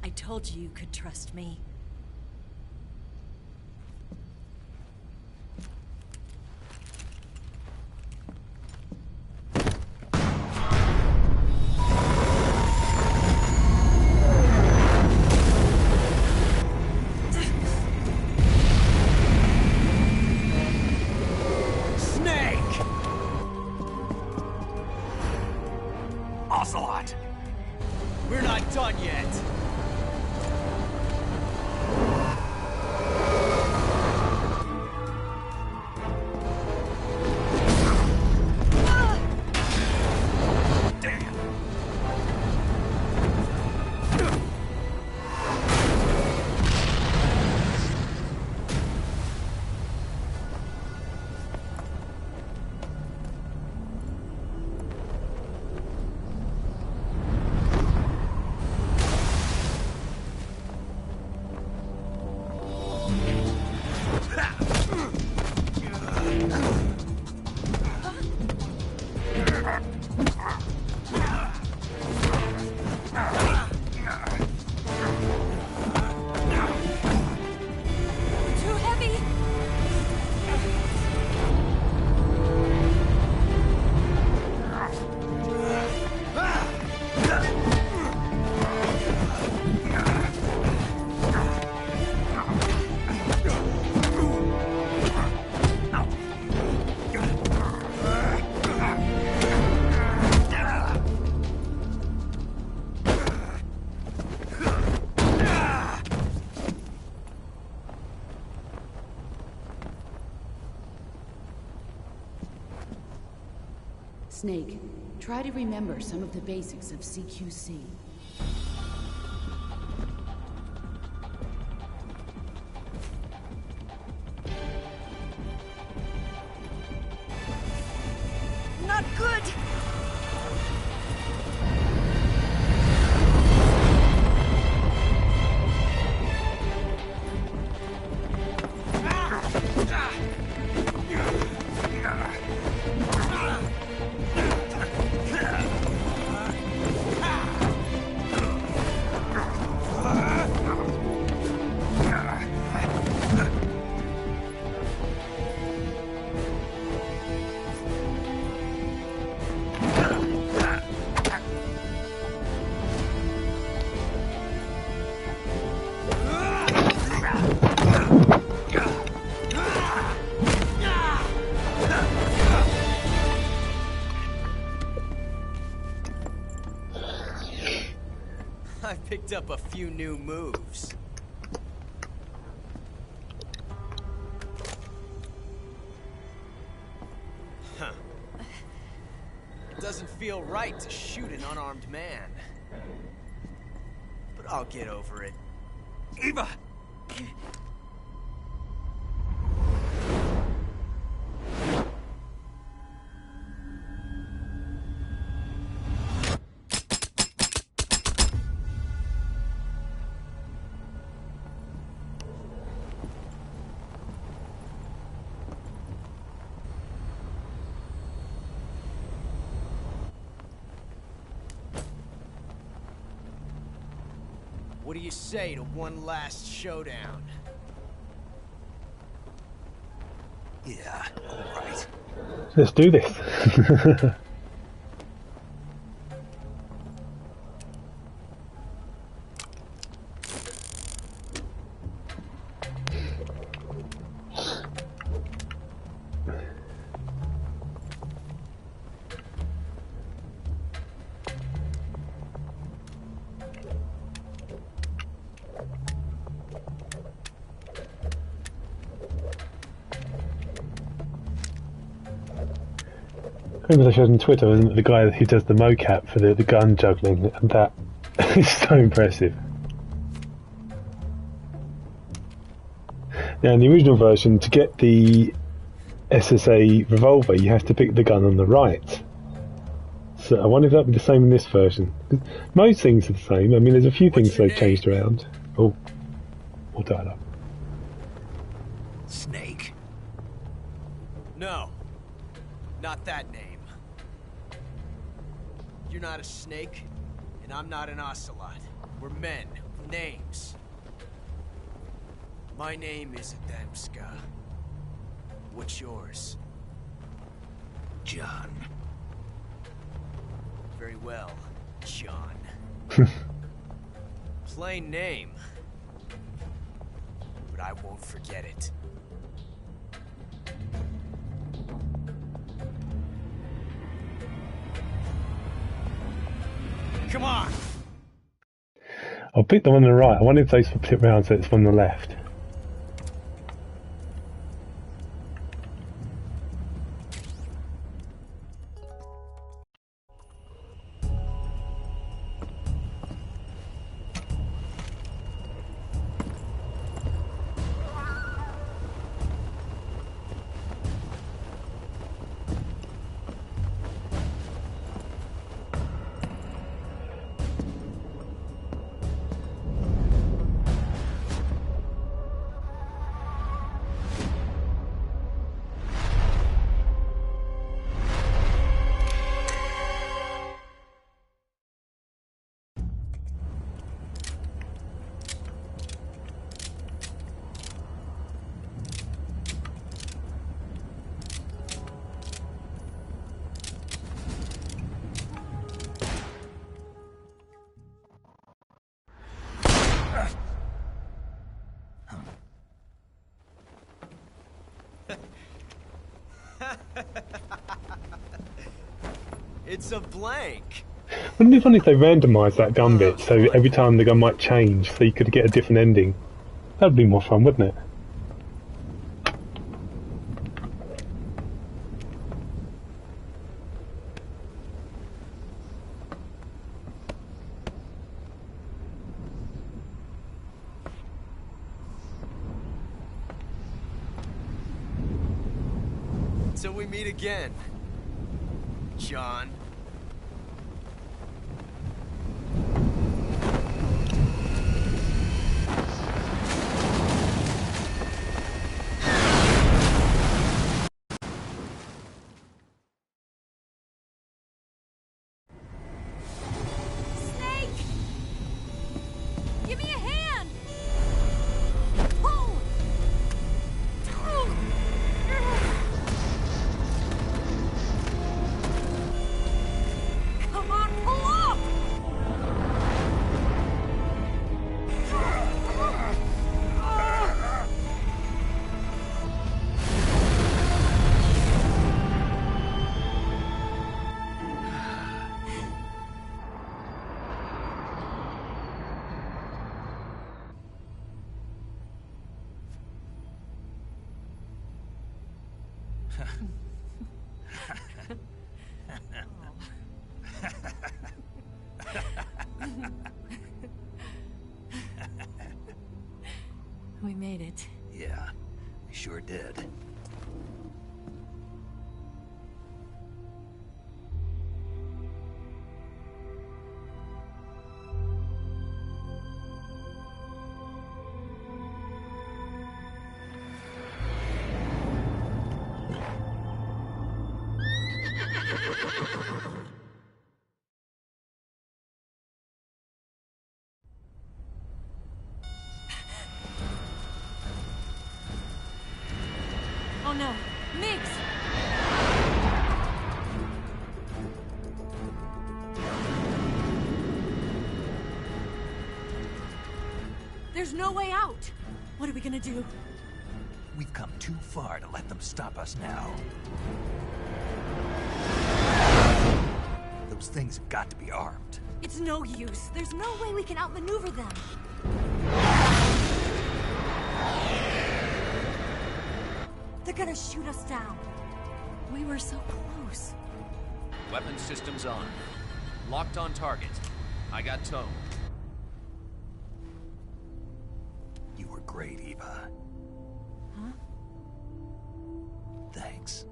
Speaker 6: I told you you could trust me.
Speaker 4: Snake! Ocelot!
Speaker 3: We're not done yet.
Speaker 5: Snake, try to remember some of the basics of CQC.
Speaker 6: Not good!
Speaker 7: I picked up a few new moves. Huh. Doesn't feel right to shoot an unarmed man. But I'll get over it.
Speaker 4: Eva!
Speaker 7: What do you say to one last showdown?
Speaker 4: Yeah, all right.
Speaker 1: Let's do this. Remember I showed on Twitter, wasn't it, the guy who does the mocap for the gun juggling, and that is so impressive. Now in the original version, to get the SSA revolver, you have to pick the gun on the right. So I wonder if that'll be the same in this version. Most things are the same. I mean, there's a few things they've changed around. Oh, more dialogue.
Speaker 4: Snake.
Speaker 7: No. Not that name. You're not a snake, and I'm not an ocelot. We're men with names. My name is Adamska. What's yours?
Speaker 4: John.
Speaker 7: Very well, John. Plain name. But I won't forget it. Come on!
Speaker 1: I'll pick the one on the right. I wonder if they flip it round so it's one on the left.
Speaker 7: It's a blank.
Speaker 1: Wouldn't it be funny if they randomised that gun bit so every time the gun might change so you could get a different ending? That'd be more fun, wouldn't it?
Speaker 7: Until we meet again, John.
Speaker 6: Snake! Give me a hand! Pull! Pull! Come on, pull up! We made it.
Speaker 4: Yeah, we sure did.
Speaker 6: Oh no, Mix! There's no way out! What are we gonna do?
Speaker 4: We've come too far to let them stop us now. Those things have got to be armed.
Speaker 6: It's no use. There's no way we can outmaneuver them. They're gonna shoot us down. We were so close.
Speaker 3: Weapon systems on. Locked on target. I got tone.
Speaker 4: You were great, Eva.
Speaker 6: Huh?
Speaker 4: Thanks.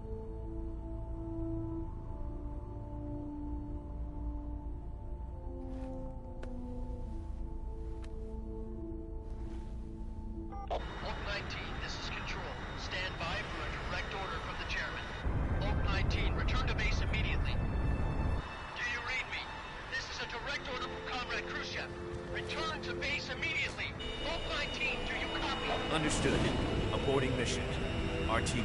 Speaker 8: Oak 19, this is Control. Stand by for a direct order from the chairman. Oak 19, return to base immediately. Do you read me? This is a direct order from Comrade Khrushchev. Return to base immediately. Oak 19, do you copy?
Speaker 3: Understood. Aborting mission. RTB.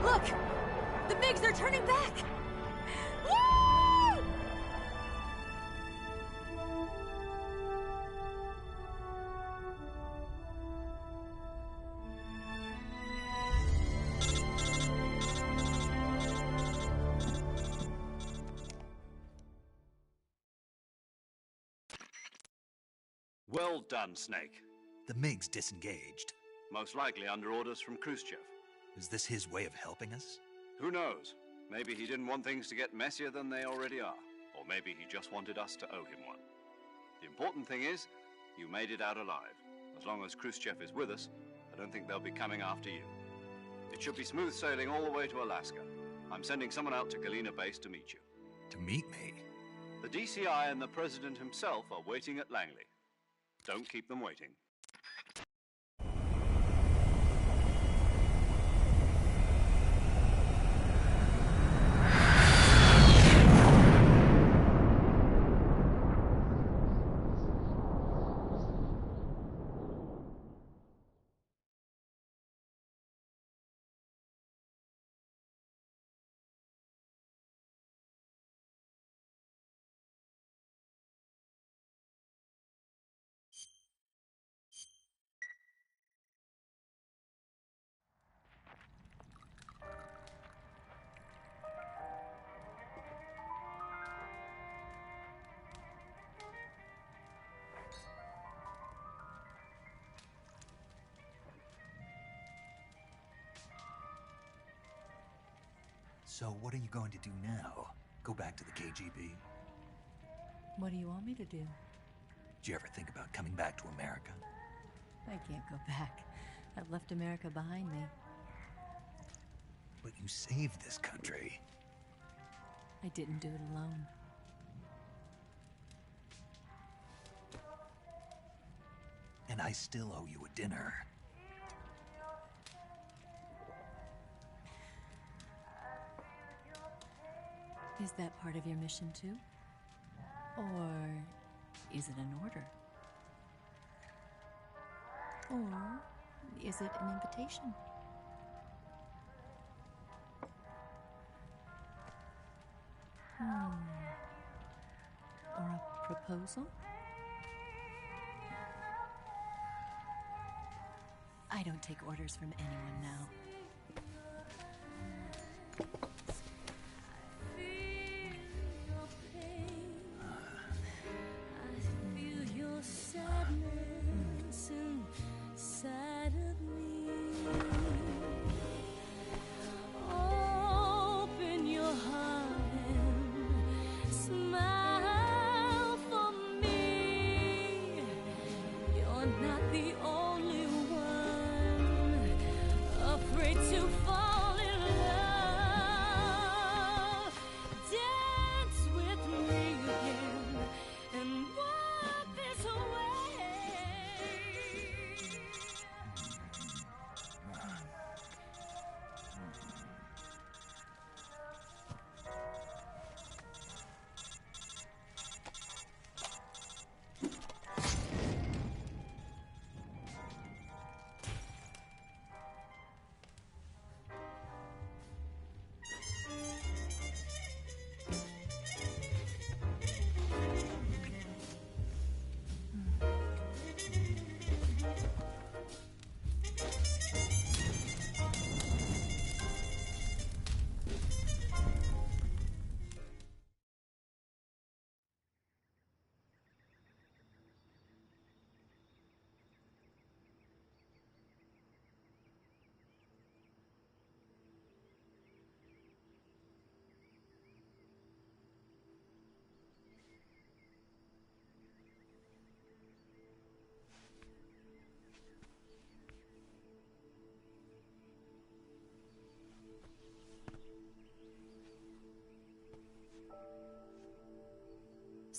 Speaker 6: Look! The MiGs are turning back! Woo!
Speaker 9: Well done, Snake.
Speaker 4: The MiG's disengaged.
Speaker 9: Most likely under orders from Khrushchev.
Speaker 4: Is this his way of helping us?
Speaker 9: Who knows? Maybe he didn't want things to get messier than they already are. Or maybe he just wanted us to owe him one. The important thing is, you made it out alive. As long as Khrushchev is with us, I don't think they'll be coming after you. It should be smooth sailing all the way to Alaska. I'm sending someone out to Galena Base to meet you.
Speaker 4: To meet me?
Speaker 9: The DCI and the President himself are waiting at Langley. Don't keep them waiting.
Speaker 4: So what are you going to do now? Go back to the KGB?
Speaker 6: What do you want me to do?
Speaker 4: Did you ever think about coming back to America?
Speaker 6: I can't go back.
Speaker 10: I've left America behind me.
Speaker 4: But you saved this country.
Speaker 10: I didn't do it alone.
Speaker 4: And I still owe you a dinner.
Speaker 10: Is that part of your mission too? Or is it an order? Or is it an invitation? Or a proposal? I don't take orders from anyone now.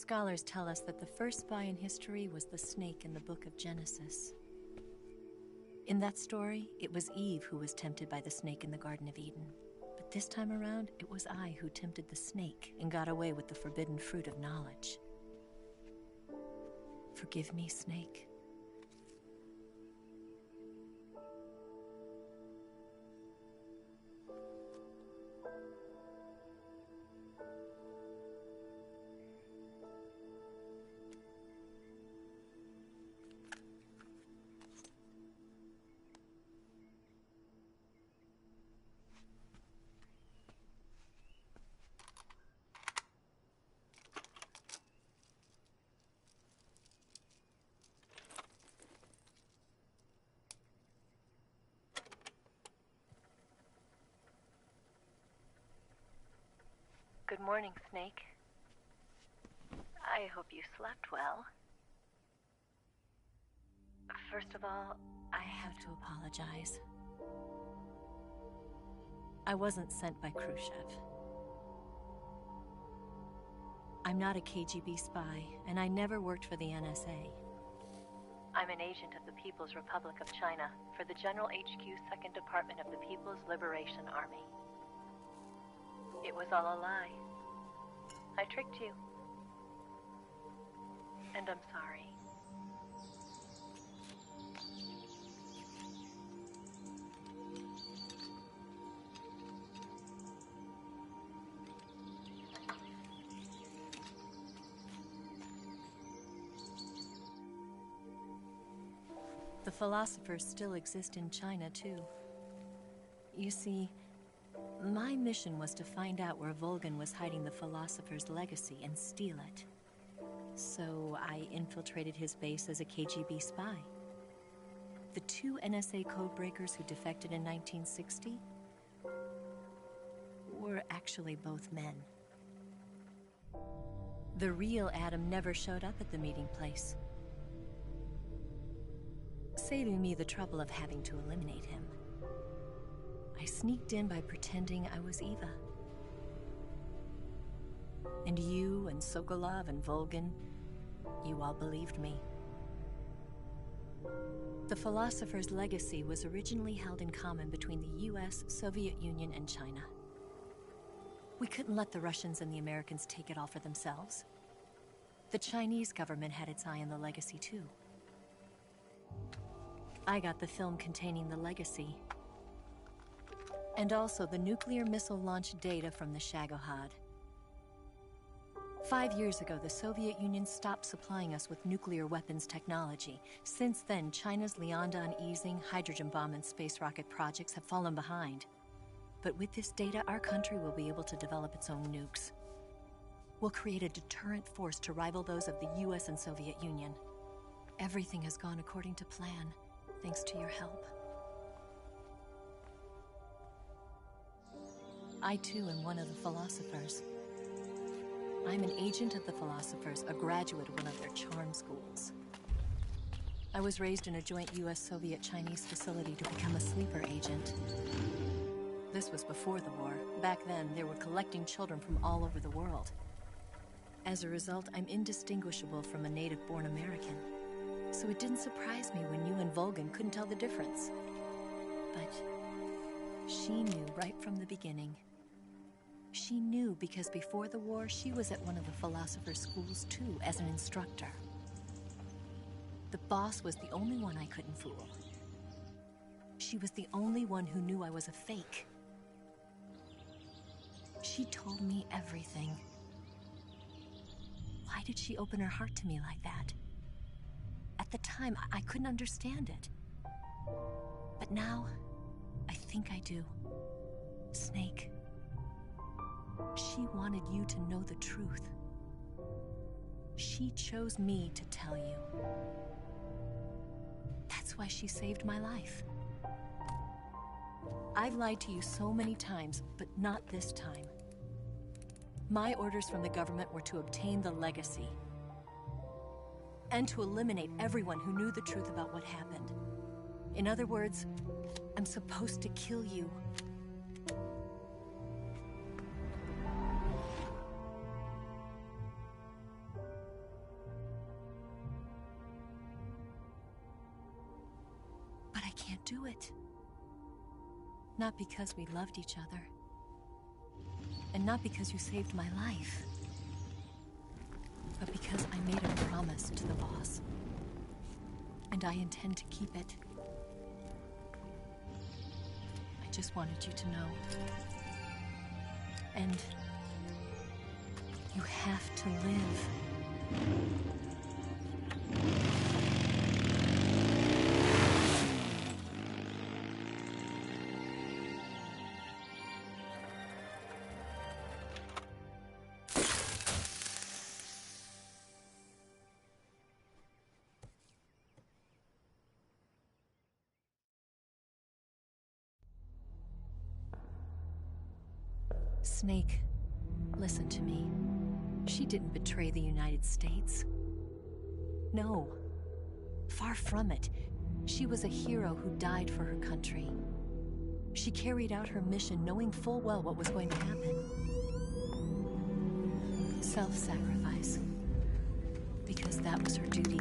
Speaker 10: Scholars tell us that the first spy in history was the snake in the book of Genesis. In that story, it was Eve who was tempted by the snake in the Garden of Eden. But this time around, it was I who tempted the snake and got away with the forbidden fruit of knowledge. Forgive me, Snake. Good morning, Snake. I hope you slept well. First of all, I have to apologize. I wasn't sent by Khrushchev. I'm not a KGB spy, and I never worked for the NSA. I'm an agent of the People's Republic of China for the General HQ 2nd Department of the People's Liberation Army. It was all a lie. I tricked you. And I'm sorry. The philosophers still exist in China, too. You see, my mission was to find out where Volgan was hiding the philosopher's legacy and steal it. So I infiltrated his base as a KGB spy. The two NSA codebreakers who defected in 1960 were actually both men. The real Adam never showed up at the meeting place. saving me the trouble of having to eliminate him. I sneaked in by pretending I was Eva. And you and Sokolov and Volgin, you all believed me. The philosopher's legacy was originally held in common between the US, Soviet Union, and China. We couldn't let the Russians and the Americans take it all for themselves. The Chinese government had its eye on the legacy too. I got the film containing the legacy, and also the nuclear missile launch data from the Shagohod. 5 years ago, the Soviet Union stopped supplying us with nuclear weapons technology. Since then, China's Liandon easing, hydrogen bomb, and space rocket projects have fallen behind. But with this data, our country will be able to develop its own nukes. We'll create a deterrent force to rival those of the US and Soviet Union. Everything has gone according to plan, thanks to your help. I too am one of the philosophers. I'm an agent of the philosophers, a graduate of one of their charm schools. I was raised in a joint US-Soviet-Chinese facility to become a sleeper agent. This was before the war. Back then, they were collecting children from all over the world. As a result, I'm indistinguishable from a native-born American. So it didn't surprise me when you and Volgin couldn't tell the difference. But she knew right from the beginning. She knew because before the war, she was at one of the philosopher's schools too, as an instructor. The boss was the only one I couldn't fool. She was the only one who knew I was a fake. She told me everything. Why did she open her heart to me like that? At the time, I couldn't understand it. But now, I think I do. Snake. She wanted you to know the truth. She chose me to tell you. That's why she saved my life. I've lied to you so many times, but not this time. My orders from the government were to obtain the legacy and to eliminate everyone who knew the truth about what happened. In other words, I'm supposed to kill you. But I can't do it. Not because we loved each other. And not because you saved my life. But because I made a promise to the boss. And I intend to keep it. I just wanted you to know. And you have to live. Snake, listen to me. She didn't betray the United States. No. Far from it. She was a hero who died for her country. She carried out her mission knowing full well what was going to happen. Self-sacrifice. Because that was her duty.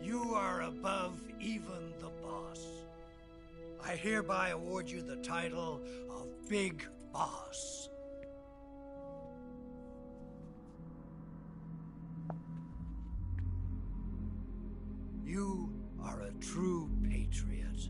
Speaker 11: You are above even the boss. I hereby award you the title of Big Boss. You are a true patriot.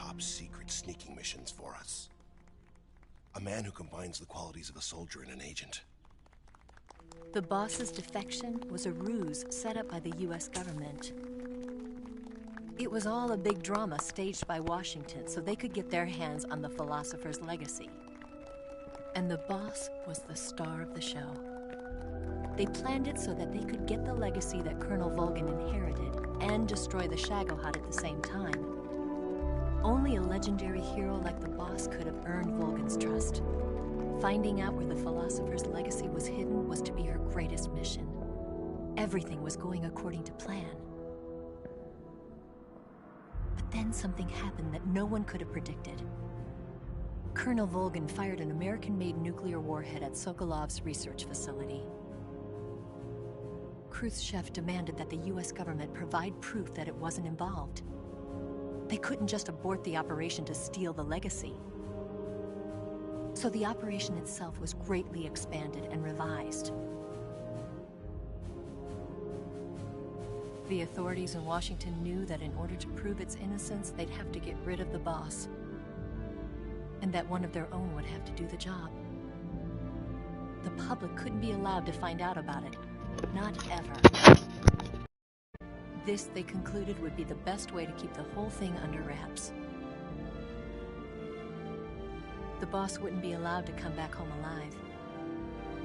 Speaker 12: top-secret sneaking missions for us. A man who combines the qualities of a soldier and an agent.
Speaker 10: The boss's defection was a ruse set up by the US government. It was all a big drama staged by Washington so they could get their hands on the philosopher's legacy. And the boss was the star of the show. They planned it so that they could get the legacy that Colonel Volgin inherited and destroy the Shagohod at the same time. Only a legendary hero like the boss could have earned Volgin's trust. Finding out where the philosopher's legacy was hidden was to be her greatest mission. Everything was going according to plan. But then something happened that no one could have predicted. Colonel Volgin fired an American-made nuclear warhead at Sokolov's research facility. Khrushchev demanded that the US government provide proof that it wasn't involved. They couldn't just abort the operation to steal the legacy. So the operation itself was greatly expanded and revised. The authorities in Washington knew that in order to prove its innocence, they'd have to get rid of the boss. And that one of their own would have to do the job. The public couldn't be allowed to find out about it. Not ever. This, they concluded, would be the best way to keep the whole thing under wraps. The boss wouldn't be allowed to come back home alive.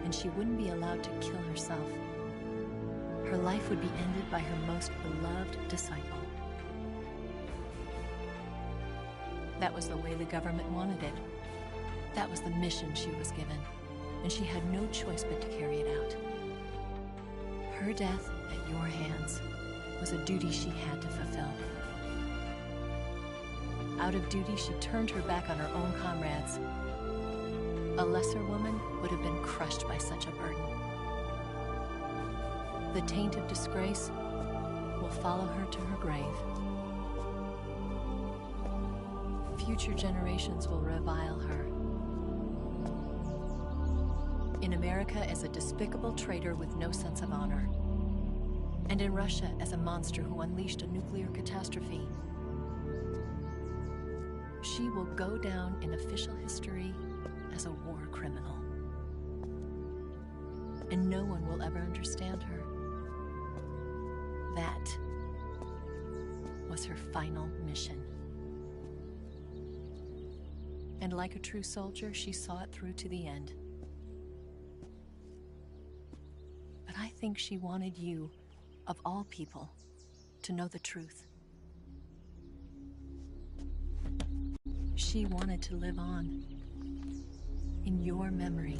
Speaker 10: And she wouldn't be allowed to kill herself. Her life would be ended by her most beloved disciple. That was the way the government wanted it. That was the mission she was given, and she had no choice but to carry it out. Her death at your hands was a duty she had to fulfill. Out of duty, she turned her back on her own comrades. A lesser woman would have been crushed by such a burden. The taint of disgrace will follow her to her grave. Future generations will revile her. In America as a despicable traitor with no sense of honor. And in Russia as a monster who unleashed a nuclear catastrophe. She will go down in official history as a war criminal. And no one will ever understand her. That was her final mission. And like a true soldier, she saw it through to the end. But I think she wanted you, of all people, to know the truth. She wanted to live on, in your memory.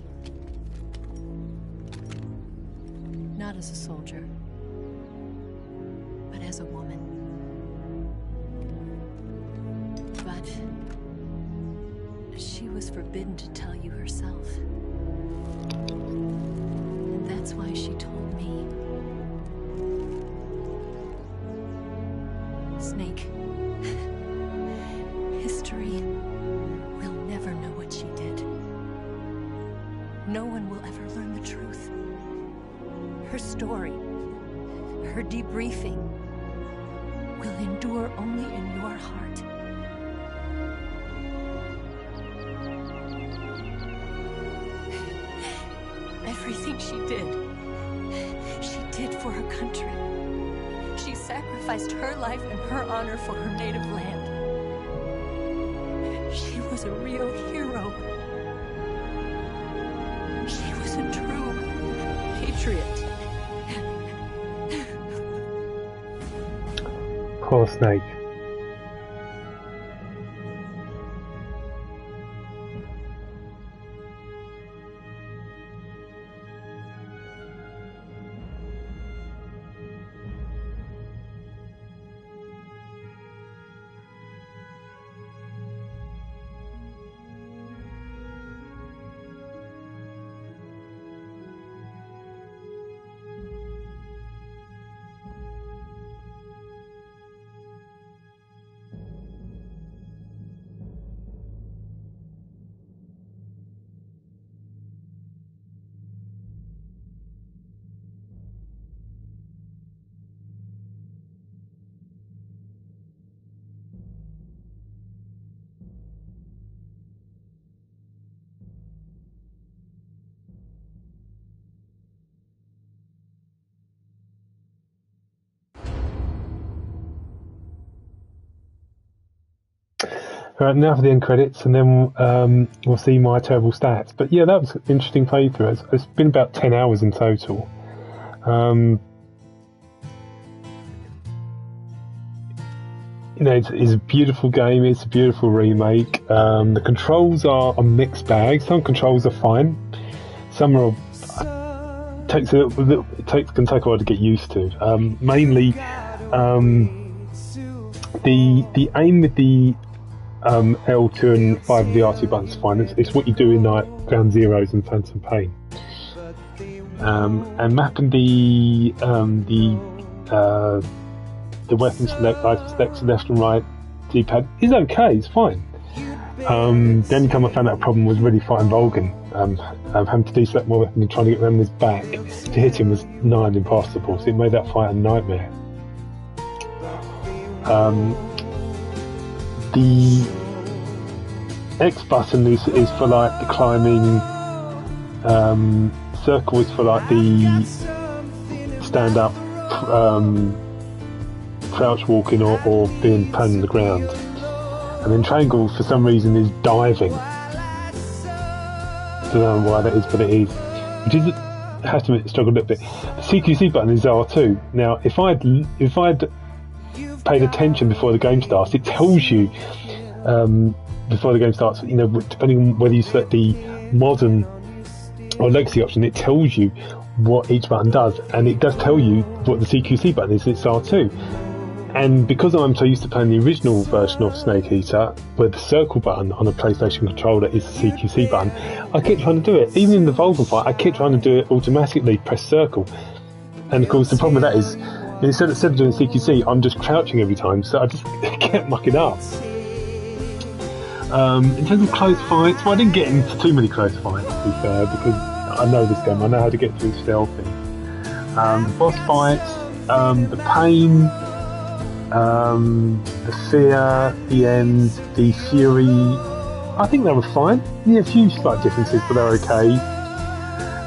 Speaker 10: Not as a soldier, but as a woman. But she was forbidden to tell you herself. And that's why she told me. Snake, history will never know what she did. No one will ever learn the truth. Her story, her debriefing, will endure only in your heart. Everything she did for her country. She sacrificed her life and her honor for her native land. She was a real hero. She was a true patriot.
Speaker 1: Poor Snake. Right, now for the end credits, and then we'll see my terrible stats. But yeah, that was an interesting playthrough. It's been about 10 hours in total. You know, it's a beautiful game. It's a beautiful remake. The controls are a mixed bag. Some controls are fine. Some are can take a while to get used to. Mainly, the aim with the L2 and 5 of the R2 buttons is fine. It's what you do in like Ground Zeroes and Phantom Pain. And mapping the weapon select, life select to left and right D-pad is okay. It's fine. The only time I found that a problem was really fighting Volgan. Having to deselect my weapon and trying to get around his back to hit him was nigh on impossible. So it made that fight a nightmare. The X button is for like the climbing. Circle is for like the stand up, crouch walking or being prone on the ground. And then triangle for some reason is diving. Don't know why that is, but it is. Which is, I have to admit, struggled a little bit. The CQC button is R2. Now, if I'd paid attention before the game starts, it tells you before the game starts, you know, depending on whether you select the modern or legacy option, it tells you what each button does, and it does tell you what the CQC button is. It's R2. And because I'm so used to playing the original version of Snake Eater, where the circle button on a PlayStation controller is the CQC button, I kept trying to do it. Even in the Vulcan fight, I kept trying to do it automatically, press circle. And of course, the problem with that is, instead of doing CQC, I'm just crouching every time, so I just kept mucking up. In terms of close fights, well, I didn't get into too many close fights, to be fair, because I know this game, I know how to get through stealthy. The boss fights, the pain, the fear, the end, the fury, I think they were fine. Yeah, a few slight differences, but they're okay.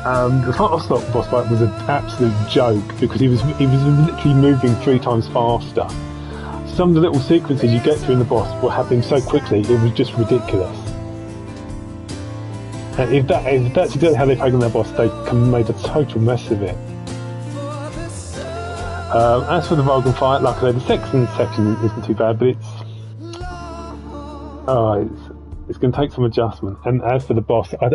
Speaker 1: The boss fight was an absolute joke because he was literally moving 3 times faster. Some of the little sequences you get through in the boss were happening so quickly, it was just ridiculous. And if that's exactly how they've taken their boss, they made a total mess of it. As for the Vulcan fight, like I said, the second section isn't too bad, but it's going to take some adjustment. And as for the boss, I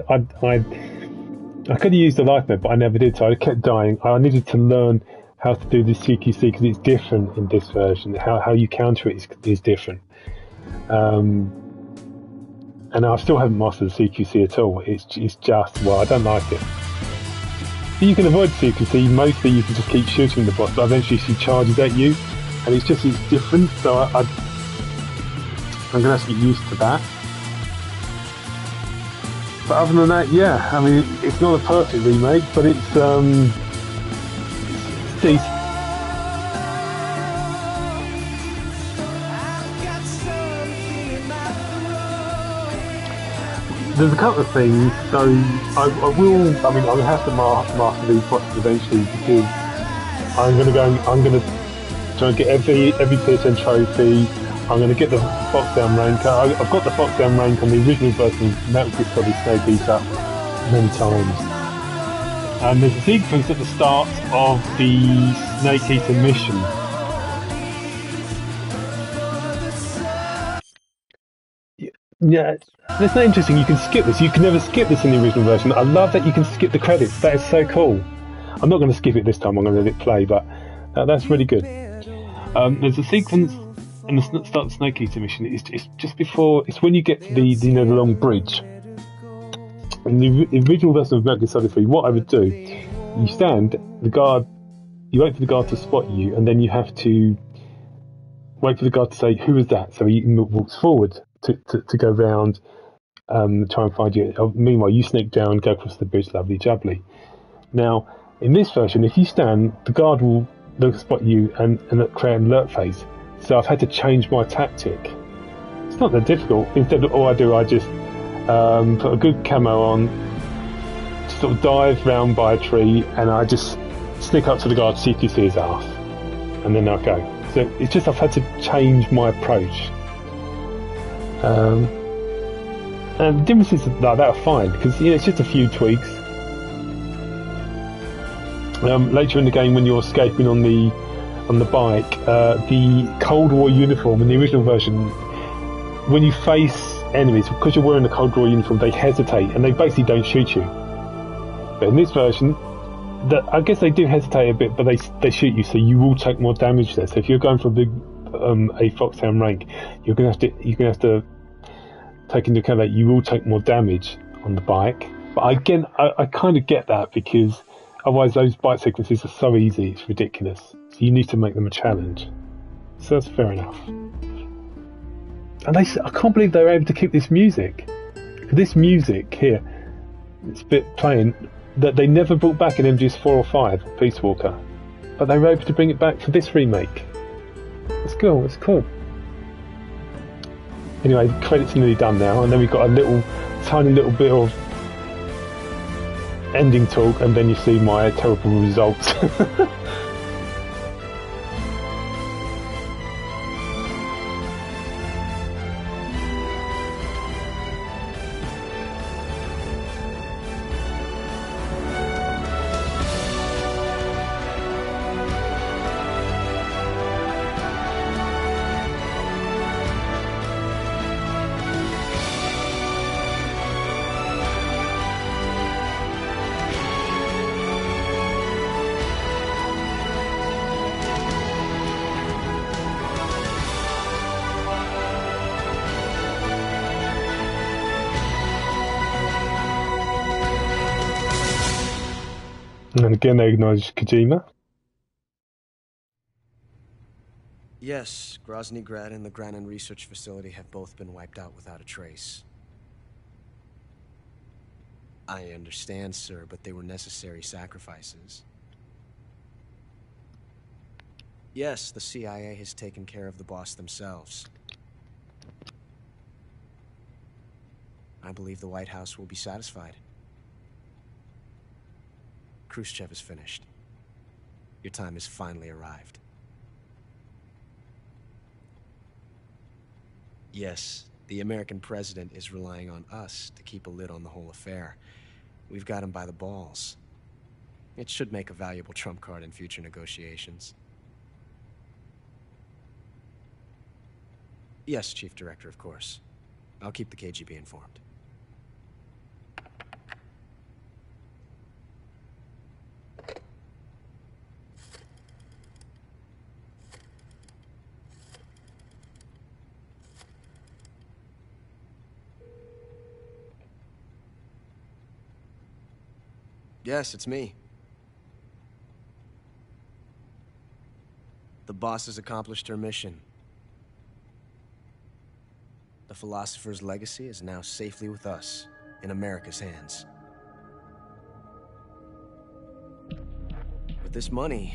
Speaker 1: could have used the life med, but I never did, so I kept dying. I needed to learn how to do the CQC because it's different in this version. How you counter it is different. And I still haven't mastered the CQC at all. It's just, well, I don't like it. You can avoid CQC, mostly you can just keep shooting the boss, but eventually she charges at you, and it's different, so I'm going to have to get used to that. But other than that, yeah, I mean, it's not a perfect remake, but it's decent. There's a couple of things, so I'm going to have to master these bosses eventually because I'm going to try and get every PS10 trophy. I'm going to get the Fox Down rank. I've got the Fox Down rank on the original version of Metal Gear Solid Snake Eater many times. And there's a sequence at the start of the Snake Eater mission. Yeah, that's not interesting. You can skip this. You can never skip this in the original version. I love that you can skip the credits. That is so cool. I'm not going to skip it this time. I'm going to let it play, but that's really good. There's a sequence in the start of the Snake Eater mission. It's just before. It's when you get to the long bridge. In the original version of Metal Gear Solid 3, what I would do, you stand, you wait for the guard to spot you, and then you have to wait for the guard to say, "Who is that?" So he walks forward to go round, try and find you. Meanwhile, you sneak down, go across the bridge, lovely jubbly. Now, in this version, if you stand, the guard will spot you and create an alert phase. So I've had to change my tactic. It's not that difficult. Instead of all I do, I just put a good camo on, sort of dive round by a tree, and I just sneak up to the guard, CQC his ass, and then I go. So it's just I've had to change my approach. And the differences like that are fine because it's just a few tweaks. Later in the game, when you're escaping on the bike, the Cold War uniform in the original version, when you face enemies, because you're wearing the Cold War uniform, they hesitate and they basically don't shoot you. But in this version, I guess they do hesitate a bit, but they shoot you, so you will take more damage there. So if you're going for a big a Foxhound rank, you're gonna have to take into account that you will take more damage on the bike. But again, I kind of get that because otherwise those bike sequences are so easy, it's ridiculous. So you need to make them a challenge. So that's fair enough. And I can't believe they were able to keep this music. This music here, this bit playing, that they never brought back in MGS 4 or 5, Peace Walker. But they were able to bring it back for this remake. It's cool, it's cool. Anyway, the credits are nearly done now, and then we've got a tiny little bit of ending talk, and then you see my terrible results. And again, they acknowledge Kojima.
Speaker 7: Yes, Grozny Grad and the Granin Research Facility have both been wiped out without a trace. I understand, sir, but they were necessary sacrifices. Yes, the CIA has taken care of the boss themselves. I believe the White House will be satisfied. Khrushchev is finished. Your time has finally arrived. Yes, the American president is relying on us to keep a lid on the whole affair. We've got him by the balls. It should make a valuable trump card in future negotiations. Yes, Chief Director, of course. I'll keep the KGB informed. Yes, it's me. The boss has accomplished her mission. The philosopher's legacy is now safely with us, in America's hands. With this money,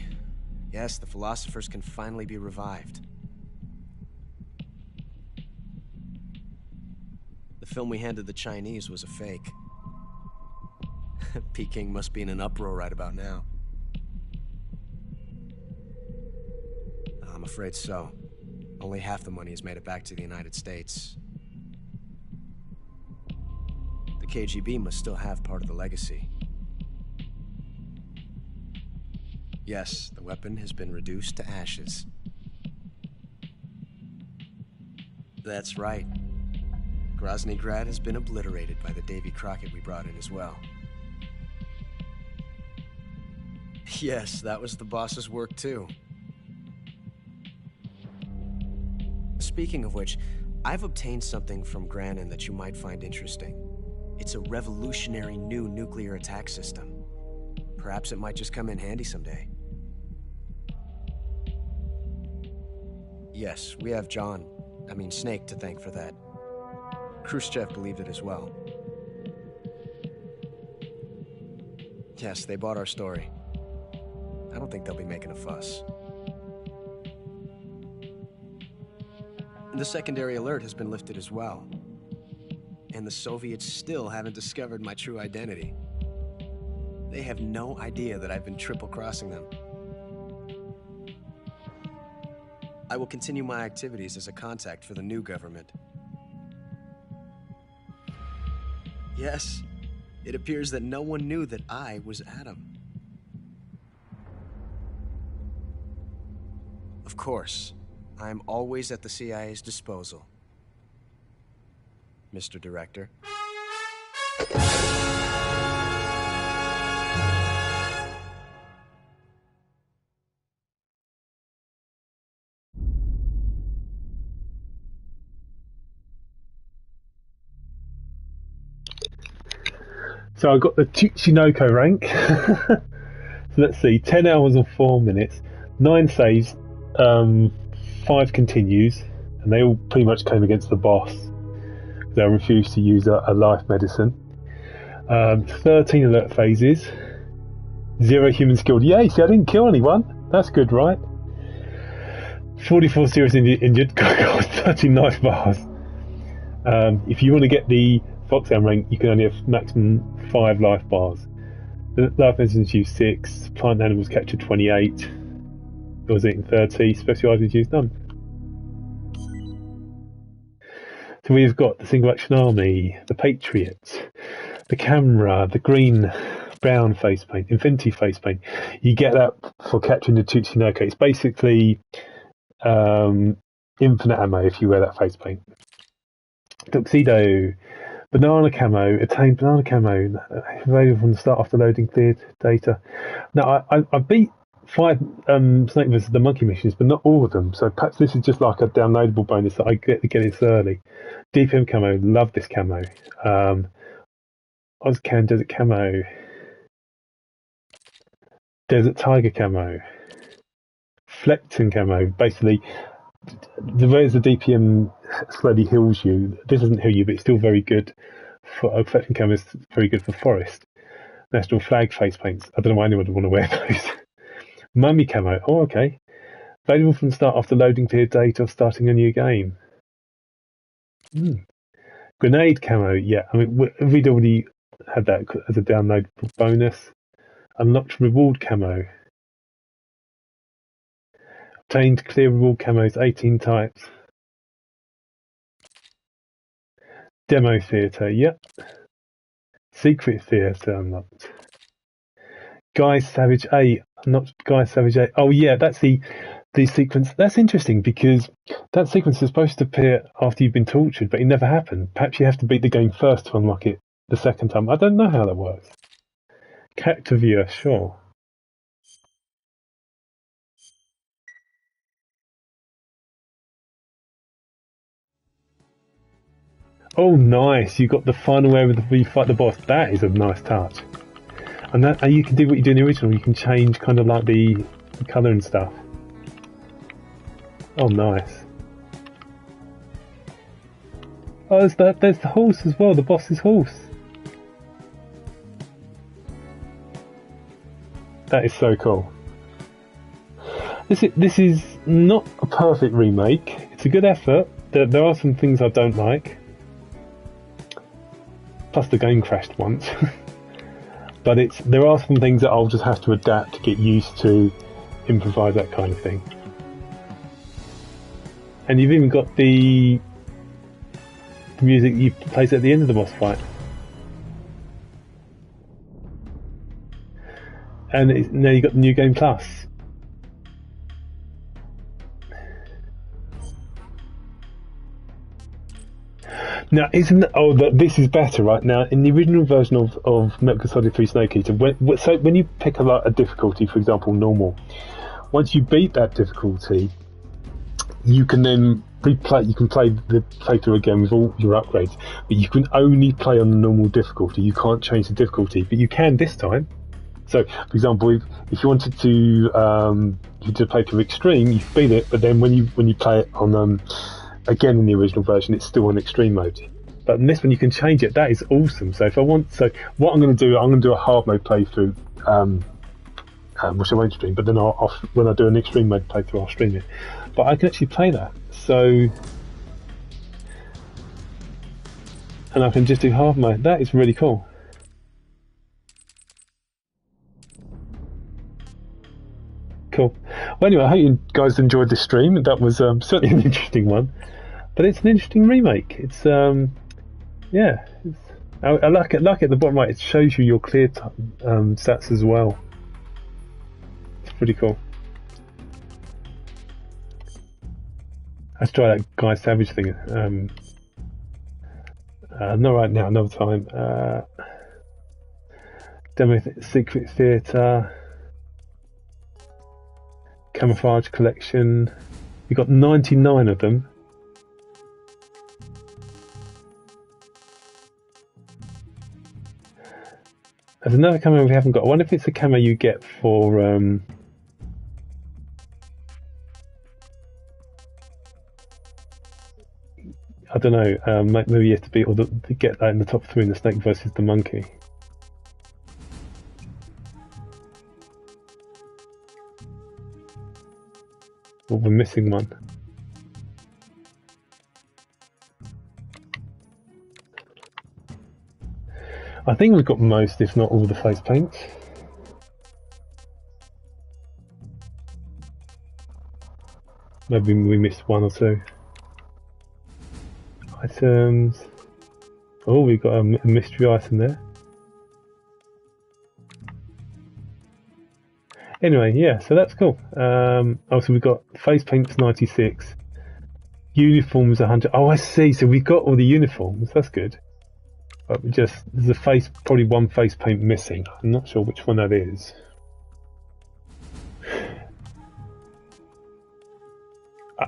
Speaker 7: yes, the philosophers can finally be revived. The film we handed the Chinese was a fake. Peking must be in an uproar right about now. I'm afraid so. Only half the money has made it back to the United States. The KGB must still have part of the legacy. Yes, the weapon has been reduced to ashes. That's right. Grozny Grad has been obliterated by the Davy Crockett we brought in as well. Yes, that was the boss's work too. Speaking of which, I've obtained something from Granin that you might find interesting. It's a revolutionary new nuclear attack system. Perhaps it might just come in handy someday. Yes, we have Snake to thank for that. Khrushchev believed it as well. Yes, they bought our story. I don't think they'll be making a fuss. The secondary alert has been lifted as well. And the Soviets still haven't discovered my true identity. They have no idea that I've been triple-crossing them. I will continue my activities as a contact for the new government. Yes, it appears that no one knew that I was Adam. Of course, I am always at the CIA's disposal, Mr. Director.
Speaker 1: So I got the Tsuchinoko rank. So let's see, 10 hours and 4 minutes, 9 saves, 5 continues, and they all pretty much came against the boss. They refused to use a life medicine. 13 alert phases, 0 human skilled. Yay, see, I didn't kill anyone. That's good, right? 44 serious injured, got 30 knife bars. If you want to get the Foxhound rank, you can only have maximum 5 life bars. The life medicines used 6, plant animals captured 28, it was eaten 30, special items used none. So we've got the single action army, the Patriots, the camera, the green brown face paint, infinity face paint. You get that for capturing the Tsuchinoko. It's basically infinite ammo if you wear that face paint. Tuxedo, banana camo, attained banana camo, available from the start after loading cleared data. Now, I beat 5 Snake vs. the Monkey missions, but not all of them, so perhaps this is just like a downloadable bonus that I get this early. DPM camo, love this camo. Ozcan Desert camo, Desert Tiger camo, Flecton camo, basically the way the DPM slowly heals you, this doesn't heal you, but it's still very good for Flecton camo is very good for forest. National flag face paints. I don't know why anyone would want to wear those. Mummy camo. Oh, okay. Available from the start after loading clear data or starting a new game. Grenade camo. Yeah, I mean, we'd already had that as a download bonus. Unlocked reward camo. Obtained clear reward camos, 18 types. Demo theatre. Yep. Secret theatre unlocked. Guy Savage 8. Not Guy Savage 8. Oh, yeah, that's the sequence. That's interesting because that sequence is supposed to appear after you've been tortured, but it never happened. Perhaps you have to beat the game first to unlock it the second time. I don't know how that works. Character viewer, sure. Oh, nice. You got the final area where you fight the boss. That is a nice touch. And you can do what you do in the original. You can change kind of like the colour and stuff. Oh, nice. Oh, there's the horse as well, the boss's horse. That is so cool. This is not a perfect remake. It's a good effort. There are some things I don't like. Plus the game crashed once. But there are some things that I'll just have to adapt to get used to, improvise, that kind of thing. And you've even got the music you plays at the end of the boss fight. And now you've got the New Game Plus. Now, this is better, right? Now, in the original version of Metal Gear Solid 3 Snake Eater, when you pick a difficulty, for example, normal, once you beat that difficulty, you can then replay. You can play the playthrough again with all your upgrades, but you can only play on the normal difficulty. You can't change the difficulty, but you can this time. So, for example, if you wanted to play through extreme, you beat it, but then when you play it on again in the original version, it's still on extreme mode. But in this one, you can change it. That is awesome. So what I'm going to do, I'm going to do a hard mode playthrough, which I won't stream. But then when I do an extreme mode playthrough, I'll stream it. But I can actually play that. So, and I can just do hard mode. That is really cool. Cool. Well, anyway, I hope you guys enjoyed this stream. That was certainly an interesting one. But it's an interesting remake. It's, yeah, I like it. Like at the bottom right, it shows you your clear stats as well. It's pretty cool. Let's try that Guy Savage thing. Not right now. Another time. Demo Secret Theatre. Camouflage Collection. We got 99 of them. There's another camo we haven't got. I wonder if it's a camo you get for I don't know, maybe you have to be able to get that in the top 3 in the snake versus the monkey. Or we're missing one. I think we've got most, if not all, the face paints. Maybe we missed 1 or 2. Items. Oh, we've got a mystery item there. Anyway, yeah, so that's cool. Also, we've got face paints 96. Uniforms 100. Oh, I see. So we've got all the uniforms. That's good. But we there's probably one face paint missing. I'm not sure which one that is.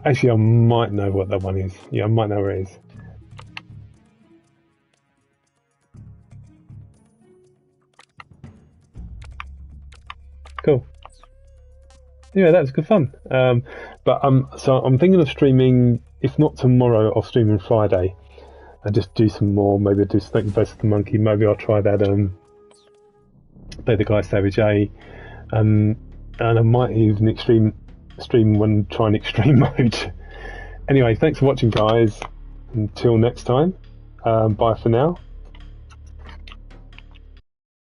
Speaker 1: Actually, I might know what that one is. Yeah, I might know where it is. Cool. Yeah, that was good fun. So I'm thinking of streaming, if not tomorrow, I'll stream on Friday. And just do some more. Maybe I'll do Snake vs the Monkey. Maybe I'll try that play the Guy Savage A. And I might even stream when trying extreme mode. Anyway, thanks for watching, guys. Until next time, bye for now.